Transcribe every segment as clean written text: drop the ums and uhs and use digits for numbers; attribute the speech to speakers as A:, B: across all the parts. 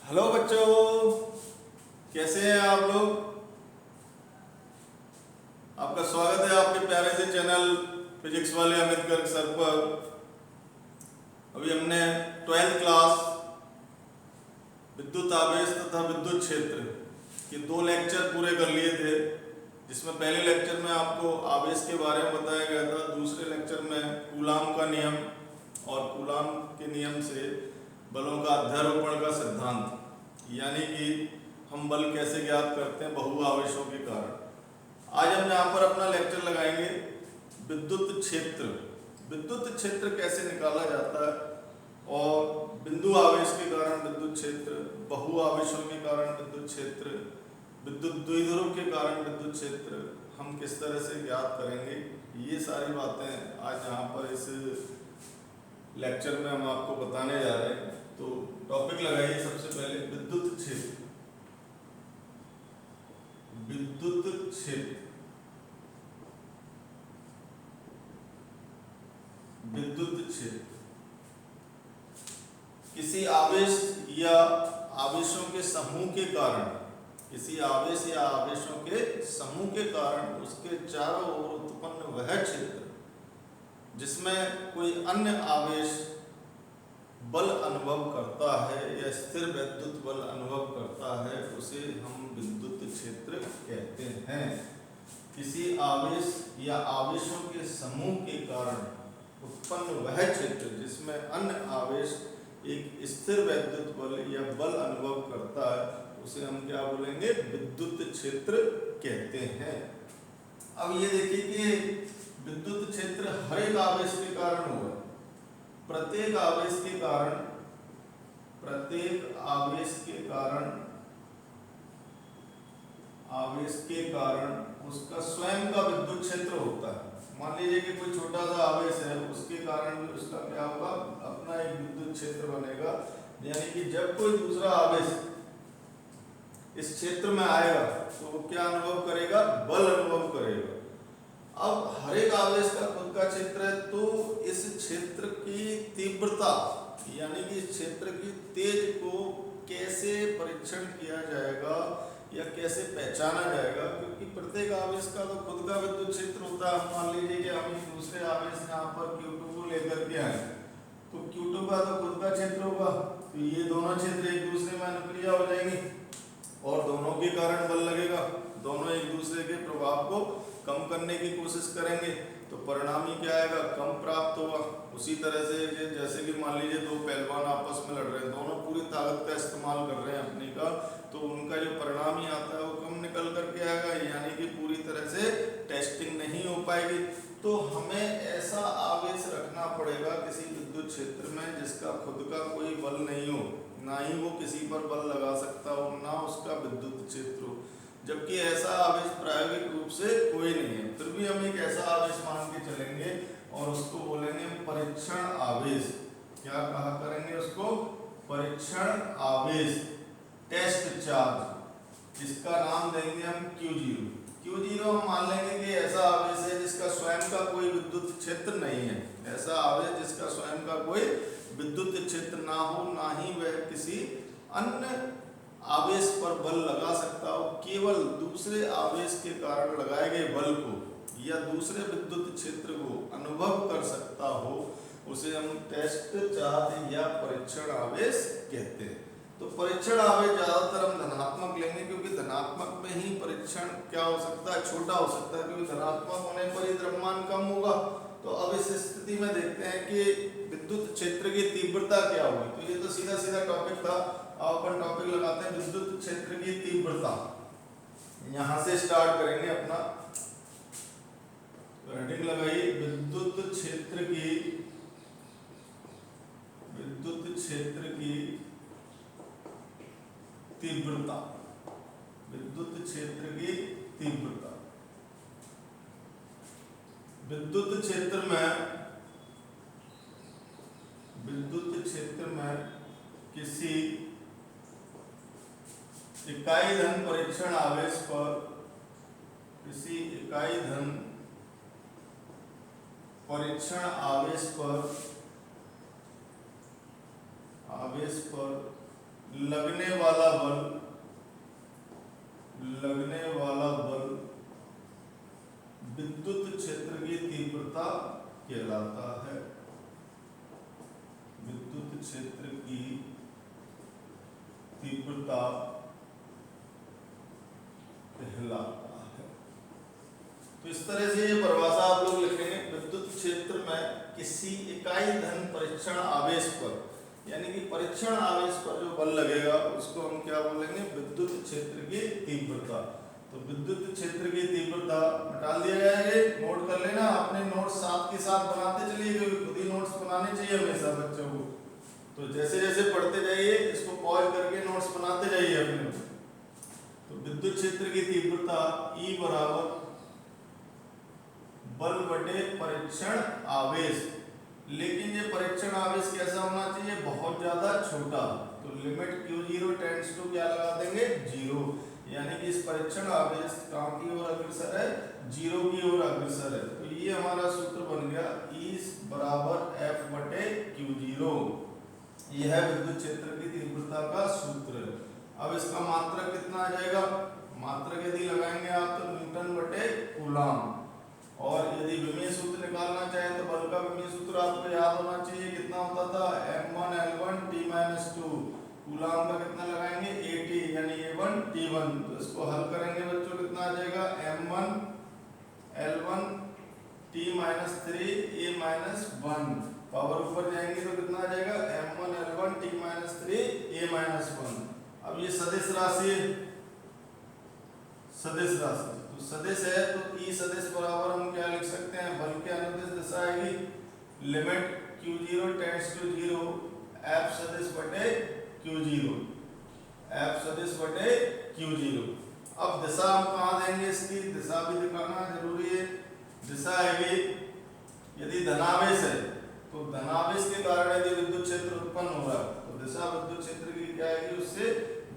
A: Hello बच्चों, कैसे हैं आप लोग। आपका स्वागत है आपके प्यारे से चैनल फिजिक्स वाले अमित गर्ग सर पर। अभी हमने 12th क्लास विद्युत आवेश तथा विद्युत क्षेत्र के 2 लेक्चर पूरे कर लिए थे, जिसमें पहले लेक्चर में आपको आवेश के बारे में बताया गया था, दूसरे लेक्चर में कूलाम का नियम और कूलाम के नियम से बलों का अध्यारोपण का सिद्धांत, यानी कि हम बल कैसे ज्ञात करते हैं बहु आवेशों के कारण। आज हम यहाँ पर अपना लेक्चर लगाएंगे विद्युत क्षेत्र। विद्युत क्षेत्र कैसे निकाला जाता है और बिंदु आवेश के कारण विद्युत क्षेत्र, बहु आवेशों के कारण विद्युत क्षेत्र, विद्युत द्विध्रुव के कारण विद्युत क्षेत्र हम किस तरह से ज्ञात करेंगे, ये सारी बातें आज यहाँ पर इस लेक्चर में हम आपको बताने जा रहे हैं। तो टॉपिक लगाइए सबसे पहले विद्युत क्षेत्र। विद्युत क्षेत्र, विद्युत क्षेत्र किसी आवेश या आवेशों के समूह के कारण, किसी आवेश या आवेशों के समूह के कारण उसके चारों ओर उत्पन्न वह क्षेत्र जिसमें कोई अन्य आवेश बल अनुभव करता है या स्थिर वैद्युत बल अनुभव करता है, उसे हम विद्युत क्षेत्र कहते हैं। किसी आवेश या आवेशों के समूह के कारण उत्पन्न वह क्षेत्र जिसमें अन्य आवेश एक स्थिर वैद्युत बल या बल अनुभव करता है, उसे हम क्या बोलेंगे, विद्युत क्षेत्र कहते हैं। अब ये देखिए कि विद्युत क्षेत्र हर एक आवेश के कारण हुआ, प्रत्येक आवेश के कारण, प्रत्येक आवेश के कारण उसका स्वयं का विद्युत क्षेत्र होता है। मान लीजिए कि कोई छोटा सा आवेश है, उसके कारण भी उसका क्या होगा, अपना एक विद्युत क्षेत्र बनेगा। यानी कि जब कोई दूसरा आवेश इस क्षेत्र में आएगा तो वो क्या अनुभव करेगा, बल अनुभव करेगा। अब हर एक आवेश का खुद का क्षेत्र है, तो इस क्षेत्र की तीव्रता यानी कि इस क्षेत्र की तेज को कैसे परीक्षण किया जाएगा या कैसे पहचाना जाएगा, क्योंकि प्रत्येक आवेश का तो खुद का विद्युत क्षेत्र होता है। मान लीजिए कि हम एक दूसरे आवेश यहाँ पर Q2 को लेकर के आए, तो Q2 का तो खुद का क्षेत्र होगा, तो ये दोनों क्षेत्र एक दूसरे में अनुक्रिया हो जाएंगे और दोनों के कारण बल लगेगा, दोनों एक दूसरे के प्रभाव को कम करने की कोशिश करेंगे, तो परिणामी क्या आएगा, कम प्राप्त होगा। उसी तरह से जैसे कि मान लीजिए 2 पहलवान आपस में लड़ रहे हैं, दोनों पूरी ताकत का इस्तेमाल कर रहे हैं अपनी का, तो उनका जो परिणामी आता है वो कम निकल करके आएगा, यानी कि पूरी तरह से टेस्टिंग नहीं हो पाएगी। तो हमें ऐसा आवेश रखना पड़ेगा किसी विद्युत क्षेत्र में जिसका खुद का कोई बल नहीं हो, ना ही वो किसी पर बल लगा सकता हो, ना उसका विद्युत क्षेत्र हो, जबकि ऐसा आवेश प्रायोगिक रूप से कोई नहीं है। फिर भी हम एक ऐसा आवेश मान के चलेंगे और उसको बोलेंगे परीक्षण आवेश। क्या कहा करेंगे उसको, परीक्षण आवेश, टेस्ट चार्ज। इसका नाम देंगे हम Q0। Q0 हम मान लेंगे कि ऐसा आवेश है जिसका स्वयं का कोई विद्युत क्षेत्र नहीं है, ऐसा आवेश जिसका स्वयं का कोई विद्युत क्षेत्र ना हो, ना ही वह किसी अन्य आवेश पर बल लगा सकता हो, केवल दूसरे आवेश के कारण लगाए गए बल को या दूसरे विद्युत क्षेत्र को अनुभव कर सकता हो, उसे हम टेस्ट चार्ज या परीक्षण आवेश कहते हैं। तो परीक्षण आवेश ज्यादातर हम धनात्मक लेंगे, क्योंकि धनात्मक में ही परीक्षण क्या हो सकता है, छोटा हो सकता है, क्योंकि धनात्मक होने पर ही द्रव्यमान कम होगा। तो अब इस स्थिति में देखते हैं कि विद्युत क्षेत्र की तीव्रता क्या होगी। तो ये तो सीधा सीधा टॉपिक था, अपन टॉपिक लगाते हैं विद्युत क्षेत्र की तीव्रता। यहां से स्टार्ट करेंगे अपना, हेडिंग लगाइए विद्युत क्षेत्र की, विद्युत क्षेत्र की तीव्रता, विद्युत क्षेत्र की तीव्रता। विद्युत क्षेत्र में, विद्युत क्षेत्र में किसी इकाई धन परीक्षण आवेश पर, किसी इकाई धन परीक्षण आवेश पर लगने वाला बल विद्युत क्षेत्र की तीव्रता कहलाता है। विद्युत क्षेत्र की तीव्रता कहलाता है। तो इस तरह से ये परिभाषा आप लोग लिखेंगे। विद्युत क्षेत्र में किसी इकाई धन परीक्षण आवेश पर, यानी कि परीक्षण आवेश पर जो बल लगेगा उसको हम क्या बोलेंगे, विद्युत क्षेत्र की तीव्रता। तो विद्युत क्षेत्र की तीव्रता निकाल दिया जाएगा। नोट कर लेना, अपने नोट साथ के साथ बनाते चलिए, क्योंकि खुद ही नोट्स बनाने चाहिए हमेशा बच्चों को। तो जैसे जैसे पढ़ते जाइए, इसको पॉज करके नोट्स बनाते जाइए अपने। तो विद्युत क्षेत्र की तीव्रता E बराबर बल बटे परीक्षण आवेश। लेकिन ये परीक्षण आवेश कैसा होना चाहिए, बहुत ज्यादा छोटा। तो लिमिट Q0 टेंड्स टू क्या लगा देंगे, 0। यानी कि इस परीक्षण आवेश कहाँ की ओर अग्रसर है, 0 की ओर अग्रसर है। तो ये हमारा सूत्र बन गया E बराबर F बटे Q0। यह है विद्युत क्षेत्र की तीव्रता का सूत्र। अब इसका मात्रक कितना आ जाएगा, मात्रक यदि लगाएंगे आप तो न्यूटन बटे कूलम। और यदि विमीय सूत्र निकालना चाहे तो बल का विमीय सूत्र आपको याद होना चाहिए, कितना होता था, m1L1 T-2। कूलम का कितना लगाएंगे, 80, यानी A1 T1। तो इसको हल करेंगे बच्चों, कितना आ जाएगा, m1L1 T-3 A-1। पावर ऊपर जाएंगे तो कितना आ जाएगा, m1L1 T-3 A-1। अब ये सदिश राशि है, सदिश राशि। तो सदिश है तो E सदिश बराबर हम क्या लिख सकते हैं, बल के अनुदिश दिशा आएगी, limit Q0 tends to 0 F सदिश बटे Q0, F सदिश बटे Q0। अब दिशा हम कहाँ देंगे, इसकी दिशा भी दिखाना जरूरी है। दिशा आएगी, यदि धनावेश है तो धनावेश के कारण यदि विद्युत क्षेत्र उत्पन्न हो रहा है तो दिशा विद्युत क्षेत्र की क्या आएगी, उससे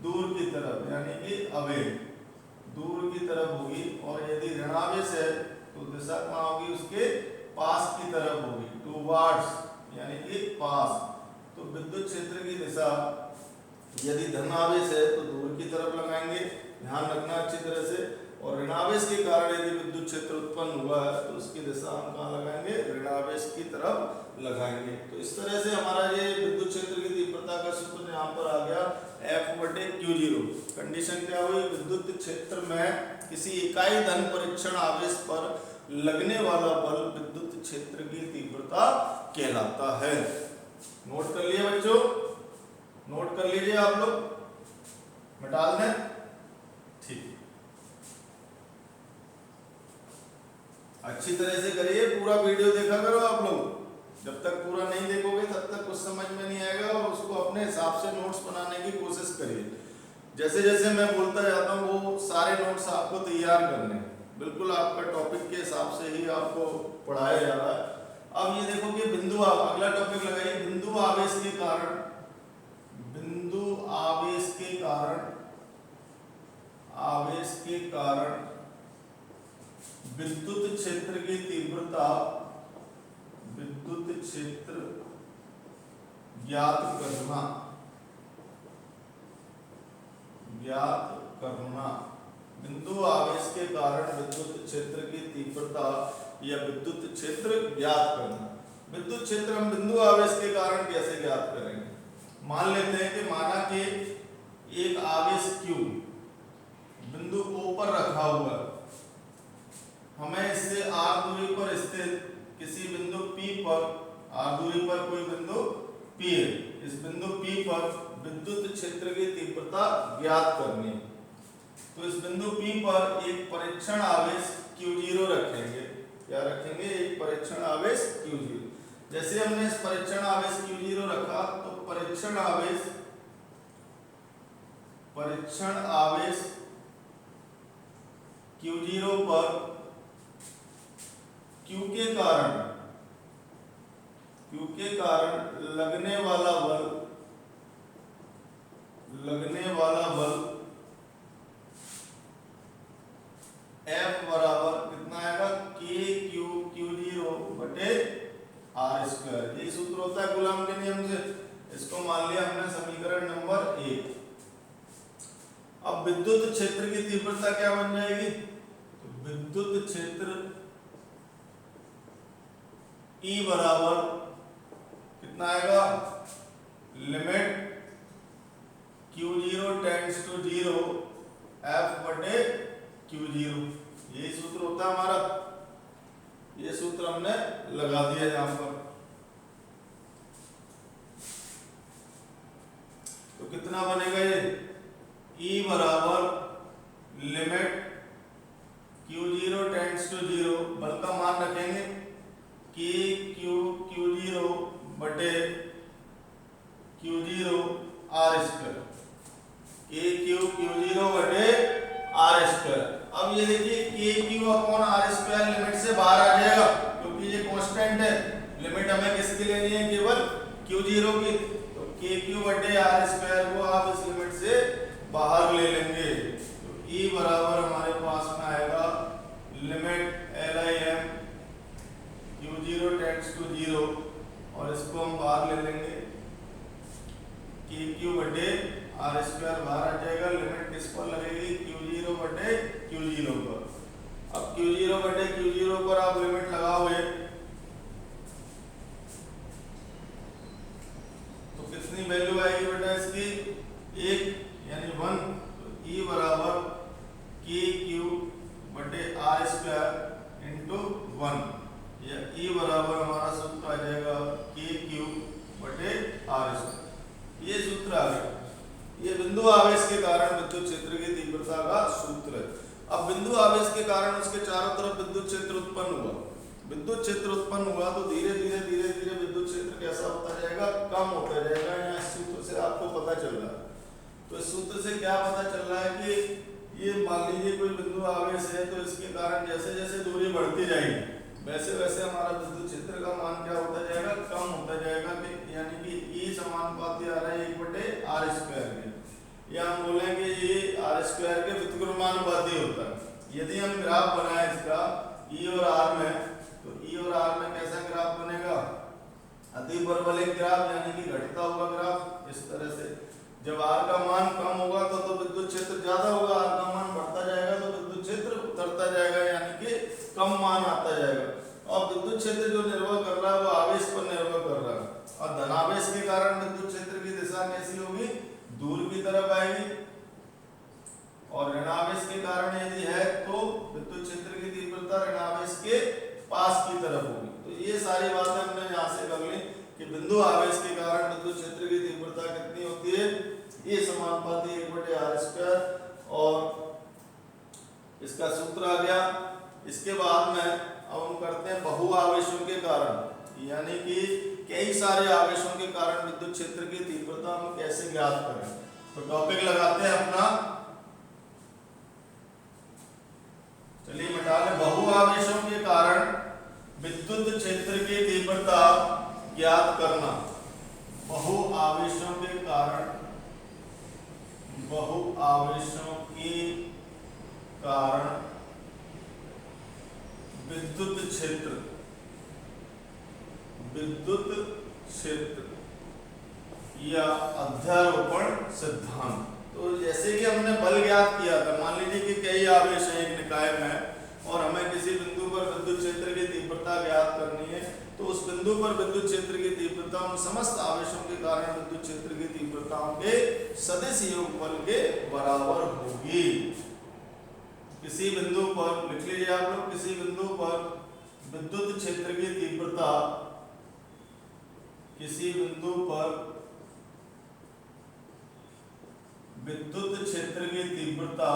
A: दूर की तरफ, यानी कि अवे, दूर की तरफ होगी। और यदि ऋणावेश है तो दिशा कहाँ होगी, उसके पास की तरफ होगी, टुवर्ड्स, यानी कि पास। तो विद्युत क्षेत्र की दिशा यदि धनावेश है तो दूर की तरफ लगाएंगे, ध्यान रखना अच्छी तरह से। और ऋणावेश के कारण यदि विद्युत क्षेत्र उत्पन्न हुआ है तो उसकी दिशा हम कहाँ लगाएंगे, ऋणावेश की तरफ लगाएंगे। तो इस तरह से हमारा ये विद्युत क्षेत्र की तीव्रता का सूत्र यहाँ पर आ गया, F बटे Q0। कंडीशन क्या हुई, विद्युत क्षेत्र में किसी इकाई धन परीक्षण आवेश पर लगने वाला बल विद्युत क्षेत्र की तीव्रता कहलाता है। नोट कर लिए बच्चों, नोट कर लीजिए आप लोग, मिटा दें, ठीक। अच्छी तरह से करिए, पूरा वीडियो देखा करो आप लोग। जब तक पूरा नहीं देखोगे तब तक कुछ समझ में नहीं आएगा, और उसको अपने हिसाब से नोट्स बनाने की कोशिश करिए। जैसे जैसे मैं बोलता जाता हूँ वो सारे नोट्स आपको तैयार करने, बिल्कुल आपका टॉपिक के हिसाब से ही आपको पढ़ाया जा रहा है। अब ये देखो कि बिंदु, अगला टॉपिक लगाइए, बिंदु आवेश के कारण, बिंदु आवेश के कारण, आवेश के कारण विद्युत क्षेत्र की तीव्रता, विद्युत क्षेत्र ज्ञात करना, ज्ञात करना। बिंदु आवेश के कारण विद्युत क्षेत्र की तीव्रता या विद्युत क्षेत्र ज्ञात करना। विद्युत क्षेत्र हम बिंदु आवेश के कारण कैसे ज्ञात करेंगे, मान लेते हैं कि माना कि एक आवेश Q बिंदु O पर रखा हुआ है, हमें इससे r दूरी पर स्थित किसी बिंदु P पर, r दूरी पर कोई बिंदु P है, इस बिंदु P पर विद्युत क्षेत्र की तीव्रता ज्ञात करनी है। तो इस बिंदु P पर एक परीक्षण आवेश Q0 रखेंगे, क्या रखेंगे, एक परीक्षण आवेश Q0। जैसे हमने इस परीक्षण आवेश Q0 रखा तो परीक्षण आवेश Q0 पर Q के कारण लगने वाला बल F बराबर कितना आएगा, Q0 बटे R²। यही सूत्र होता है कूलम के नियम से। इसको मान लिया हमने समीकरण नंबर 1। अब विद्युत क्षेत्र की तीव्रता क्या बन जाएगी? तो विद्युत क्षेत्र E बराबर कितना आएगा? Limit Q0 tends to 0 F बटे Q0। यही सूत्र होता है हमारा। ये सूत्र हमने लगा दिया यहां पर। तो कितना बनेगा ये? E बराबर लिमिट Q0 टेंड्स टू 0, बल का मान रखेंगे कि Q0 बटे Q0 R स्क्वायर, Q0 बटे R स्क्वायर। अब ये देखिए KQ upon R square limit से बाहर आ जाएगा क्योंकि ये कांस्टेंट है। लिमिट हमें किसकी लेनी है? केवल Q0 की। तो KQ बटे R स्क्वायर को आप इस लिमिट से बाहर ले लेंगे। तो E बराबर हमारे पास में आएगा limit LIM Q0 tends to 0, और इसको हम बाहर ले लेंगे। KQ बटे R स्क्वायर बाहर आ जाएगा। लिमिट किस पर लगेगी? Q0 बटे Q0 पर। अब Q0 बटे Q0 पर आप लिमिट लगाओगे तो कितनी वैल्यू आएगी बेटा इसकी? 1 यानी 1। तो E बराबर KQ बटे R स्क्वायर इंटू 1, या E बराबर हमारा सूत्र आ जाएगा KQ बटे R स्क्वायर। ये सूत्र आ गया। ये बिंदु आवेश के कारण विद्युत क्षेत्र की तीव्रता का सूत्र है। अब बिंदु आवेश के कारण उसके चारों तरफ विद्युत क्षेत्र उत्पन्न हुआ। विद्युत क्षेत्र उत्पन्न हुआ तो धीरे धीरे धीरे धीरे विद्युत क्षेत्र कैसा होता जाएगा? कम होता जाएगा। यहाँ इस सूत्र से आपको पता चल रहा है। तो इस सूत्र से क्या पता चल रहा है कि ये मान लीजिए कोई बिंदु आवेश है, तो इसके कारण जैसे जैसे दूरी बढ़ती जाएगी वैसे वैसे हमारा विद्युत क्षेत्र का मान क्या होता जाएगा? कम होता जाएगा। यानी कि E समानुपाती आ रहा है 1 बटे R स्क्वायर के, या हम बोलेंगे ये R स्क्वायर के व्युत्क्रमानुपाती होता है। यदि हम ग्राफ बनाए इसका E और R में, तो E और R में कैसा ग्राफ बनेगा? अतिपरवलयिक ग्राफ, यानी कि घटता हुआ ग्राफ। इस तरह से जब R का मान कम होगा तो विद्युत क्षेत्र ज्यादा होगा, R का मान बढ़ता जाएगा तो विद्युत क्षेत्र उतरता जाएगा, यानी कि कम मान आता जाएगा। और विद्युत क्षेत्र जो निर्भर कर रहा है वो आवेश पर निर्भर कर रहा है। और धनावेश के कारण विद्युत क्षेत्र की दिशा कैसी होगी? दूर की तरफ आएगी। और ऋणावेश के कारण यदि है तो विद्युत क्षेत्र की तीव्रता ऋणावेश के पास की तरफ होगी। तो ये सारी बातें हमने यहाँ से कर ली कि बिंदु आवेश के कारण विद्युत क्षेत्र की तीव्रता कितनी होती है? ये समानुपाती 1 बटे R स्क्वायर, और इसका सूत्र आ गया। इसके बाद में अब हम करते हैं बहु आवेशों के कारण, यानी कि कई सारे आवेशों के कारण विद्युत क्षेत्र की तीव्रता हम कैसे ज्ञात करें। तो टॉपिक लगाते हैं अपना, चलिए मिटा लें। बहु आवेशों के कारण विद्युत क्षेत्र की तीव्रता ज्ञात करना। बहु आवेशों के कारण, बहु आवेशों के कारण विद्युत क्षेत्र, विद्युत क्षेत्र या अध्यारोपण सिद्धांत। तो जैसे कि हमने बल ज्ञात किया था, मान लीजिए कि कई आवेश हैं एक निकाय में और हमें किसी बिंदु पर विद्युत क्षेत्र की तीव्रता ज्ञात करनी है, तो उस बिंदु पर विद्युत क्षेत्र की तीव्रता उन समस्त आवेशों के कारण विद्युत क्षेत्र की तीव्रताओं के सदिश योगफल के बराबर होगी। किसी बिंदु पर लिख लीजिए आप लोग, किसी बिंदु पर विद्युत क्षेत्र की तीव्रता, किसी बिंदु पर विद्युत क्षेत्र की तीव्रता,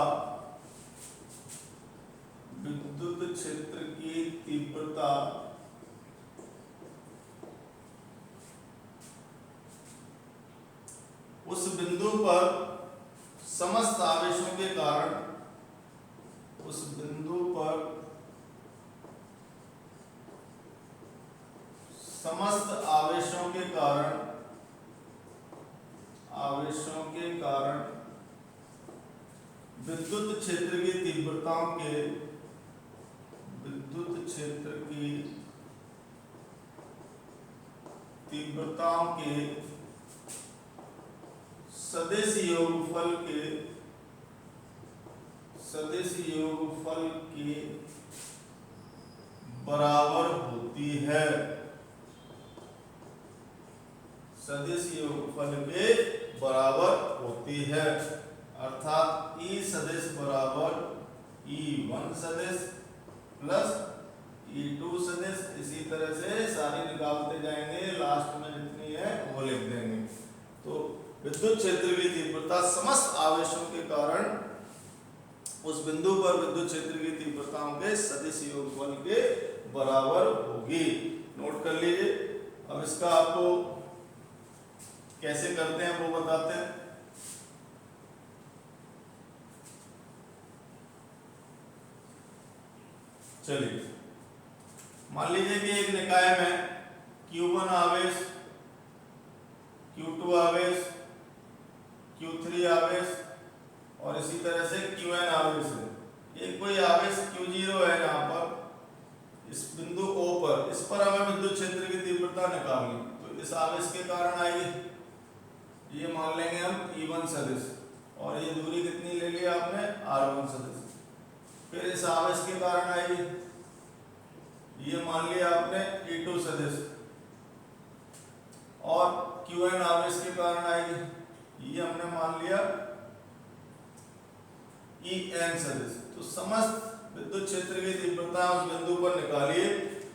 A: विद्युत क्षेत्र की तीव्रता उस बिंदु पर समस्त आवेशों के कारण, उस बिंदु पर समस्त आवेशों के कारण, आवेशों के कारण विद्युत क्षेत्र की तीव्रताओं के, विद्युत क्षेत्र की तीव्रताओं के सदिश योगफल के सदिश योगफल के बराबर होती है। सदिश योगफल के बराबर होती है, अर्थात ई सदिश बराबर E1 सदिश प्लस E2 सदिश, इसी तरह से सारी निकालते जाएंगे, लास्ट में जितनी है वो लिख देंगे। तो विद्युत क्षेत्र की तीव्रता समस्त आवेशों के कारण उस बिंदु पर विद्युत क्षेत्र की तीव्रताओं के सदिश योगफल के बराबर होगी। नोट कर लीजिए। अब इसका आपको कैसे करते हैं वो बताते हैं। चलिए, मान लीजिए कि एक निकाय में Q1 आवेश, Q2 आवेश, Q3 आवेश और इसी तरह से Qn आवेश है। एक कोई आवेश Q0 है यहाँ पर इस बिंदु O पर, इस पर हमें विद्युत क्षेत्र की तीव्रता निकालनी, तो इस आवेश के कारण आएगी, ये मान लेंगे हम E1 सदिश, और ये दूरी कितनी ले ली आपने, R1 सदिश। फिर इस आवेश के कारण आएगी, ये मान लिया आपने E2 सदिश, और Qn आवेश के कारण आएगी, ये हमने मान लिया En सदिश। तो समस्त विद्युत क्षेत्र की तीव्रता उस बिंदु पर निकालिए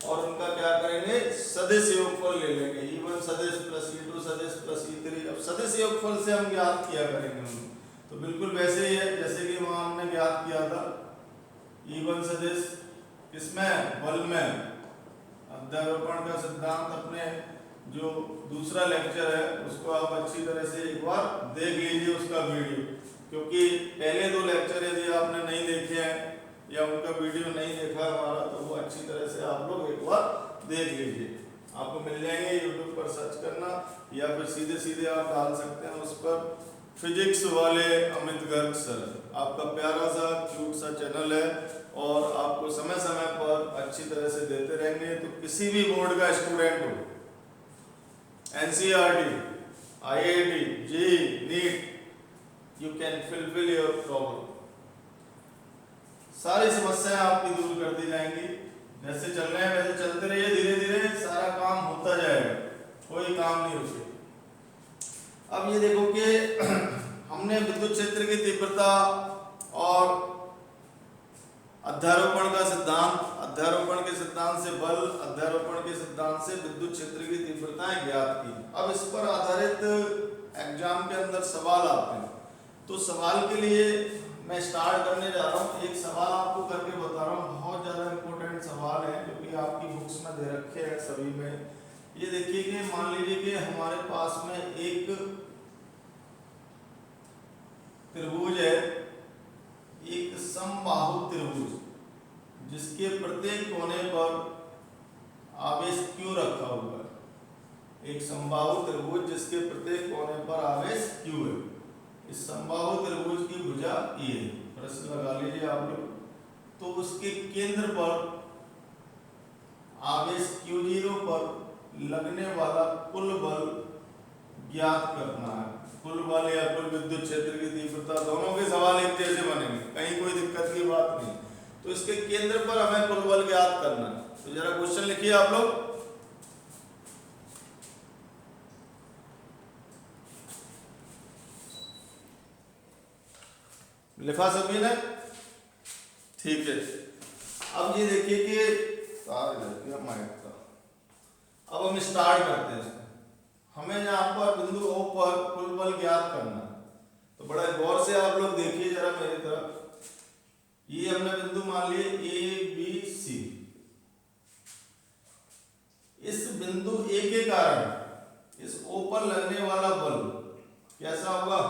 A: और उनका क्या करेंगे, सदिश योगफल ले लेंगे। E1 सदिश प्लस E2 सदिश प्लस E3। अब सदिश योगफल से हम ज्ञात किया करेंगे उनको, तो बिल्कुल वैसे ही है जैसे कि वहां हमने ज्ञात किया था। E1 सदिश किसमें, बल में। अध्यारोपण का सिद्धांत अपने जो दूसरा लेक्चर है उसको आप अच्छी तरह से एक बार देख लीजिए उसका वीडियो, क्योंकि पहले दो लेक्चर यदि आपने नहीं देखे हैं या उनका वीडियो नहीं देखा हमारा, तो वो अच्छी तरह से आप लोग एक बार देख लीजिए, आपको मिल जाएंगे। यूट्यूब पर सर्च करना या फिर सीधे सीधे आप डाल सकते हैं उस पर, फिजिक्स वाले अमित गर्ग सर, आपका प्यारा सा क्यूट सा चैनल है और आपको समय समय पर अच्छी तरह से देते रहेंगे। तो किसी भी बोर्ड का स्टूडेंट हो, NCERT, IIT, JEE, NEET, you can fulfill your problem। सारी समस्याएं आपकी दूर कर दी जाएंगी। जैसे चल रहे हैं वैसे चलते रहिए, धीरे धीरे सारा काम होता जाएगा, कोई काम नहीं रुके। अब ये देखो कि हमने विद्युत क्षेत्र की तीव्रता और अध्यारोपण का सिद्धांत, अध्यारोपण के सिद्धांत से बल, अध्यारोपण के सिद्धांत से विद्युत क्षेत्र की तीव्रताएं ज्ञात की। अब इस पर आधारित एग्जाम के अंदर सवाल आते हैं, तो सवाल के लिए मैं स्टार्ट करने जा रहा हूँ। एक सवाल आपको करके बता रहा हूँ, बहुत ज़्यादा इंपॉर्टेंट सवाल है जो कि आपकी बुक्स में दे रखे हैं सभी में। ये देखिए कि मान लीजिए कि हमारे पास में एक त्रिभुज है, एक समबाहु त्रिभुज, जिसके प्रत्येक कोने पर आवेश Q रखा हुआ है। एक समबाहु त्रिभुज जिसके प्रत्येक कोने पर आवेश Q है। इस समबाहु त्रिभुज की भुजा E है। प्रश्न लगा लीजिए आप लोग। तो उसके केंद्र पर आवेश Q0 पर लगने वाला कुल बल ज्ञात करना है। कुल बल या कुल विद्युत क्षेत्र की तीव्रता, दोनों के सवाल एक जैसे बनेंगे, कहीं कोई दिक्कत की बात नहीं। तो इसके केंद्र पर हमें कुल बल ज्ञात करना है। तो जरा क्वेश्चन लिखिए आप लोग। लिखा सभी ने, ठीक है। अब ये देखिए कि माइक का, अब हम स्टार्ट करते हैं इसमें। हमें यहाँ पर बिंदु O पर कुल बल ज्ञात करना है। तो बड़ा गौर से आप लोग देखिए जरा मेरी तरफ। ये हमने बिंदु मान लिए ABC। इस बिंदु A के कारण इस O पर लगने वाला बल कैसा होगा,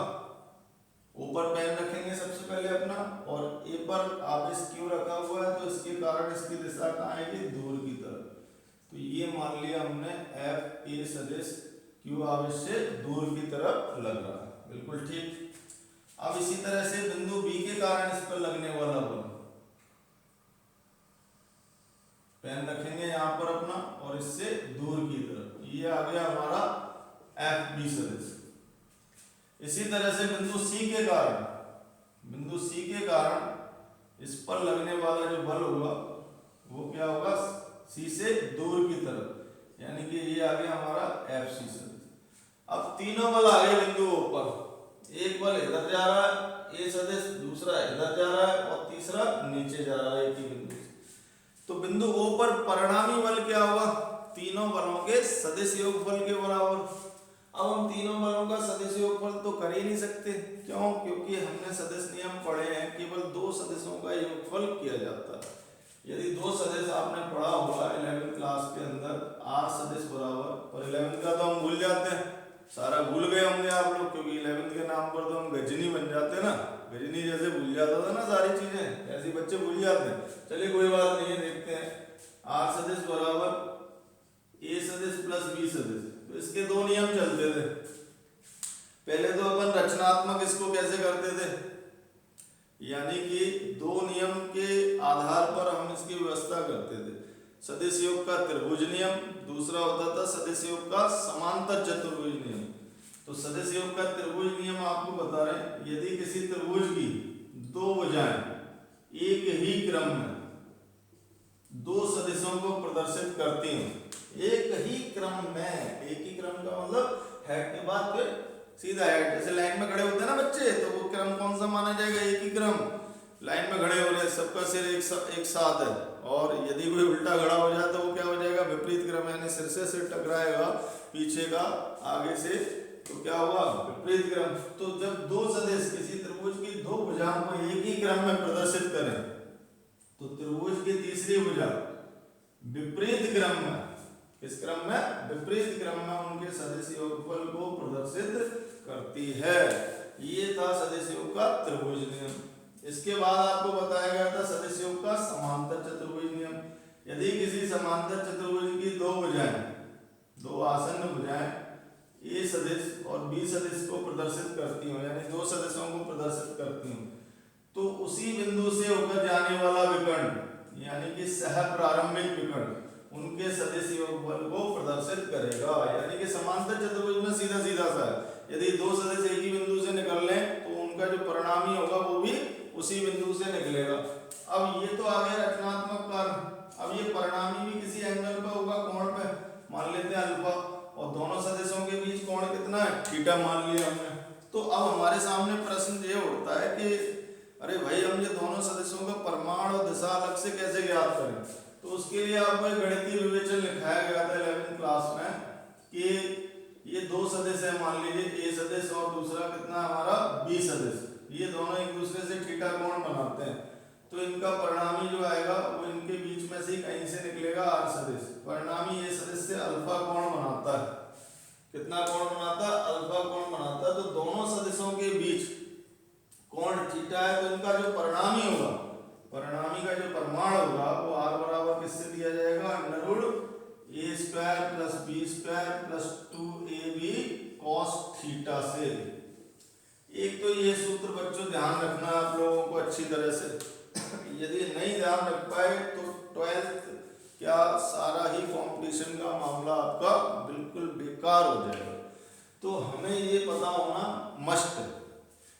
A: ऊपर पेन रखेंगे सबसे पहले अपना, और A पर आवेश Q रखा हुआ है, तो इसके कारण इसकी दिशा कहाँ आएगी, दूर की तरफ। तो ये मान लिया हमने FA सदिश Q आवेश से दूर की तरफ लग रहा है, बिल्कुल ठीक। अब इसी तरह से बिंदु B के कारण इस पर लगने वाला बल, पेन रखेंगे यहाँ पर अपना, और इससे दूर की तरफ, ये आ गया हमारा FB सदिश। इसी तरह से बिंदु C के कारण, बिंदु C के कारण इस पर लगने वाला जो बल होगा वो क्या होगा, सी से दूर की तरफ, यानी कि ये आ गया हमारा एफ सी सदिश। अब तीनों बल आ गए बिंदुओं पर, एक बल इधर जा रहा है ए सदिश, दूसरा इधर जा रहा है और तीसरा नीचे जा रहा है एक ही बिंदु से। तो बिंदु ओ पर परिणामी बल क्या होगा, तीनों बलों के सदिश योगफल के बराबर। अब हम तीनों बलों का सदिश योगफल तो कर ही नहीं सकते, क्यों, क्योंकि हमने सदिश नियम पढ़े हैं, केवल दो सदिशों का योगफल किया जाता है। यदि दो सदिश आपने पढ़ा होगा 11वीं क्लास के अंदर, आर सदिश बराबर, और 11वीं का तो हम भूल जाते हैं, सारा भूल गए होंगे आप लोग, क्योंकि 11वीं के नाम पर तो हम गजनी बन जाते हैं ना, गजनी जैसे भूल जाता था ना सारी चीजें, ऐसे बच्चे भूल जाते हैं। चलिए कोई बात नहीं है, देखते हैं। आर सदिश बराबर ए सदिश प्लस बी सदिश, तो इसके दो नियम चलते थे। पहले तो अपन रचनात्मक इसको कैसे करते थे, यानी कि दो नियम के आधार पर हम इसकी व्यवस्था करते थे। सदिश योग का त्रिभुज नियम, दूसरा होता था सदिश योग का समांतर चतुर्भुज नियम। तो सदिश योग का त्रिभुज नियम आपको बता रहे हैं, यदि किसी त्रिभुज की दो भुजाएं एक ही क्रम में दो सदिशों को प्रदर्शित करती हैं, एक ही क्रम में, एक ही क्रम का मतलब हेड के बाद फिर सीधा हेड, जैसे लाइन में खड़े होते हैं ना बच्चे, तो वो क्रम कौन सा माना जाएगा, एक ही क्रम, लाइन में खड़े हो रहे हैं, सबका सिर एक साथ है, और यदि कोई उल्टा खड़ा हो जाए तो वो क्या हो जाएगा, विपरीत क्रम, यानी सिर से सिर टकराएगा, पीछे का आगे से, तो क्या होगा, विपरीत क्रम। तो जब दो सदिश किसी त्रिभुज की दो भुजाओं को एक ही क्रम में प्रदर्शित करें, तो त्रिभुज की तीसरी भुजा विपरीत क्रम में, किस क्रम में, विपरीत क्रम में उनके सदिश योगफल को प्रदर्शित करती है। ये था सदिश योग का त्रिभुज नियम। इसके बाद आपको बताया गया था सदिश योग का समांतर चतुर्भुज नियम। यदि किसी समांतर चतुर्भुज की दो भुजाएं, दो आसन्न भुजाएं ए सदिश और बी सदिश को प्रदर्शित करती हो, यानी दो सदिशों को प्रदर्शित करती हो, तो उसी बिंदु से होकर जाने वाला विकर्ण, यानी कि सह प्रारंभिक विकर्ण, उनके सदिश योगफल को प्रदर्शित करेगा। यानी कि समांतर चतुर्भुज में सीधा सीधा सा है, यदि दो सदिश एक ही बिंदु से निकल लें तो उनका जो परिणामी होगा वो भी उसी बिंदु से निकलेगा। अब ये तो आ गया रचनात्मक कारण। अब ये परिणामी भी किसी एंगल पर होगा, कोण पे, मान लेते हैं अल्फा, और दोनों सदिशों के बीच कोण कितना है, थीटा मान लिया हमने। तो अब हमारे सामने प्रश्न ये उठता है कि अरे भाई, हम ये दोनों सदिशों का परिमाण और दिशा अलग से कैसे ज्ञात करें। तो उसके लिए आपको एक गणितीय विवेचन लिखाया गया था 11वीं क्लास में, कि ये दो सदिश है, मान लीजिए ए सदिश और दूसरा कितना हमारा बी सदिश, ये दोनों एक दूसरे से थीटा कोण बनाते हैं, तो इनका परिणामी जो आएगा वो इनके बीच में से कहीं से निकलेगा आर सदिश। परिणामी ए सदिश से अल्फा कोण बनाता है, कितना कोण बनाता है, अल्फा कोण बनाता है। तो दोनों सदिशों के बीच कोण थीटा है, तो इनका जो परिणामी होगा, परिणामी का जो परिमाण होगा वो आर बराबर किससे दिया जाएगा, under root A square plus B square plus 2ab cos theta से। एक तो ये सूत्र बच्चों ध्यान रखना आप लोगों को अच्छी तरह से, यदि नहीं ध्यान रख पाए तो 12th क्या सारा ही कंपटीशन का मामला आपका बिल्कुल बेकार हो जाएगा। तो हमें ये पता होना मस्ट है।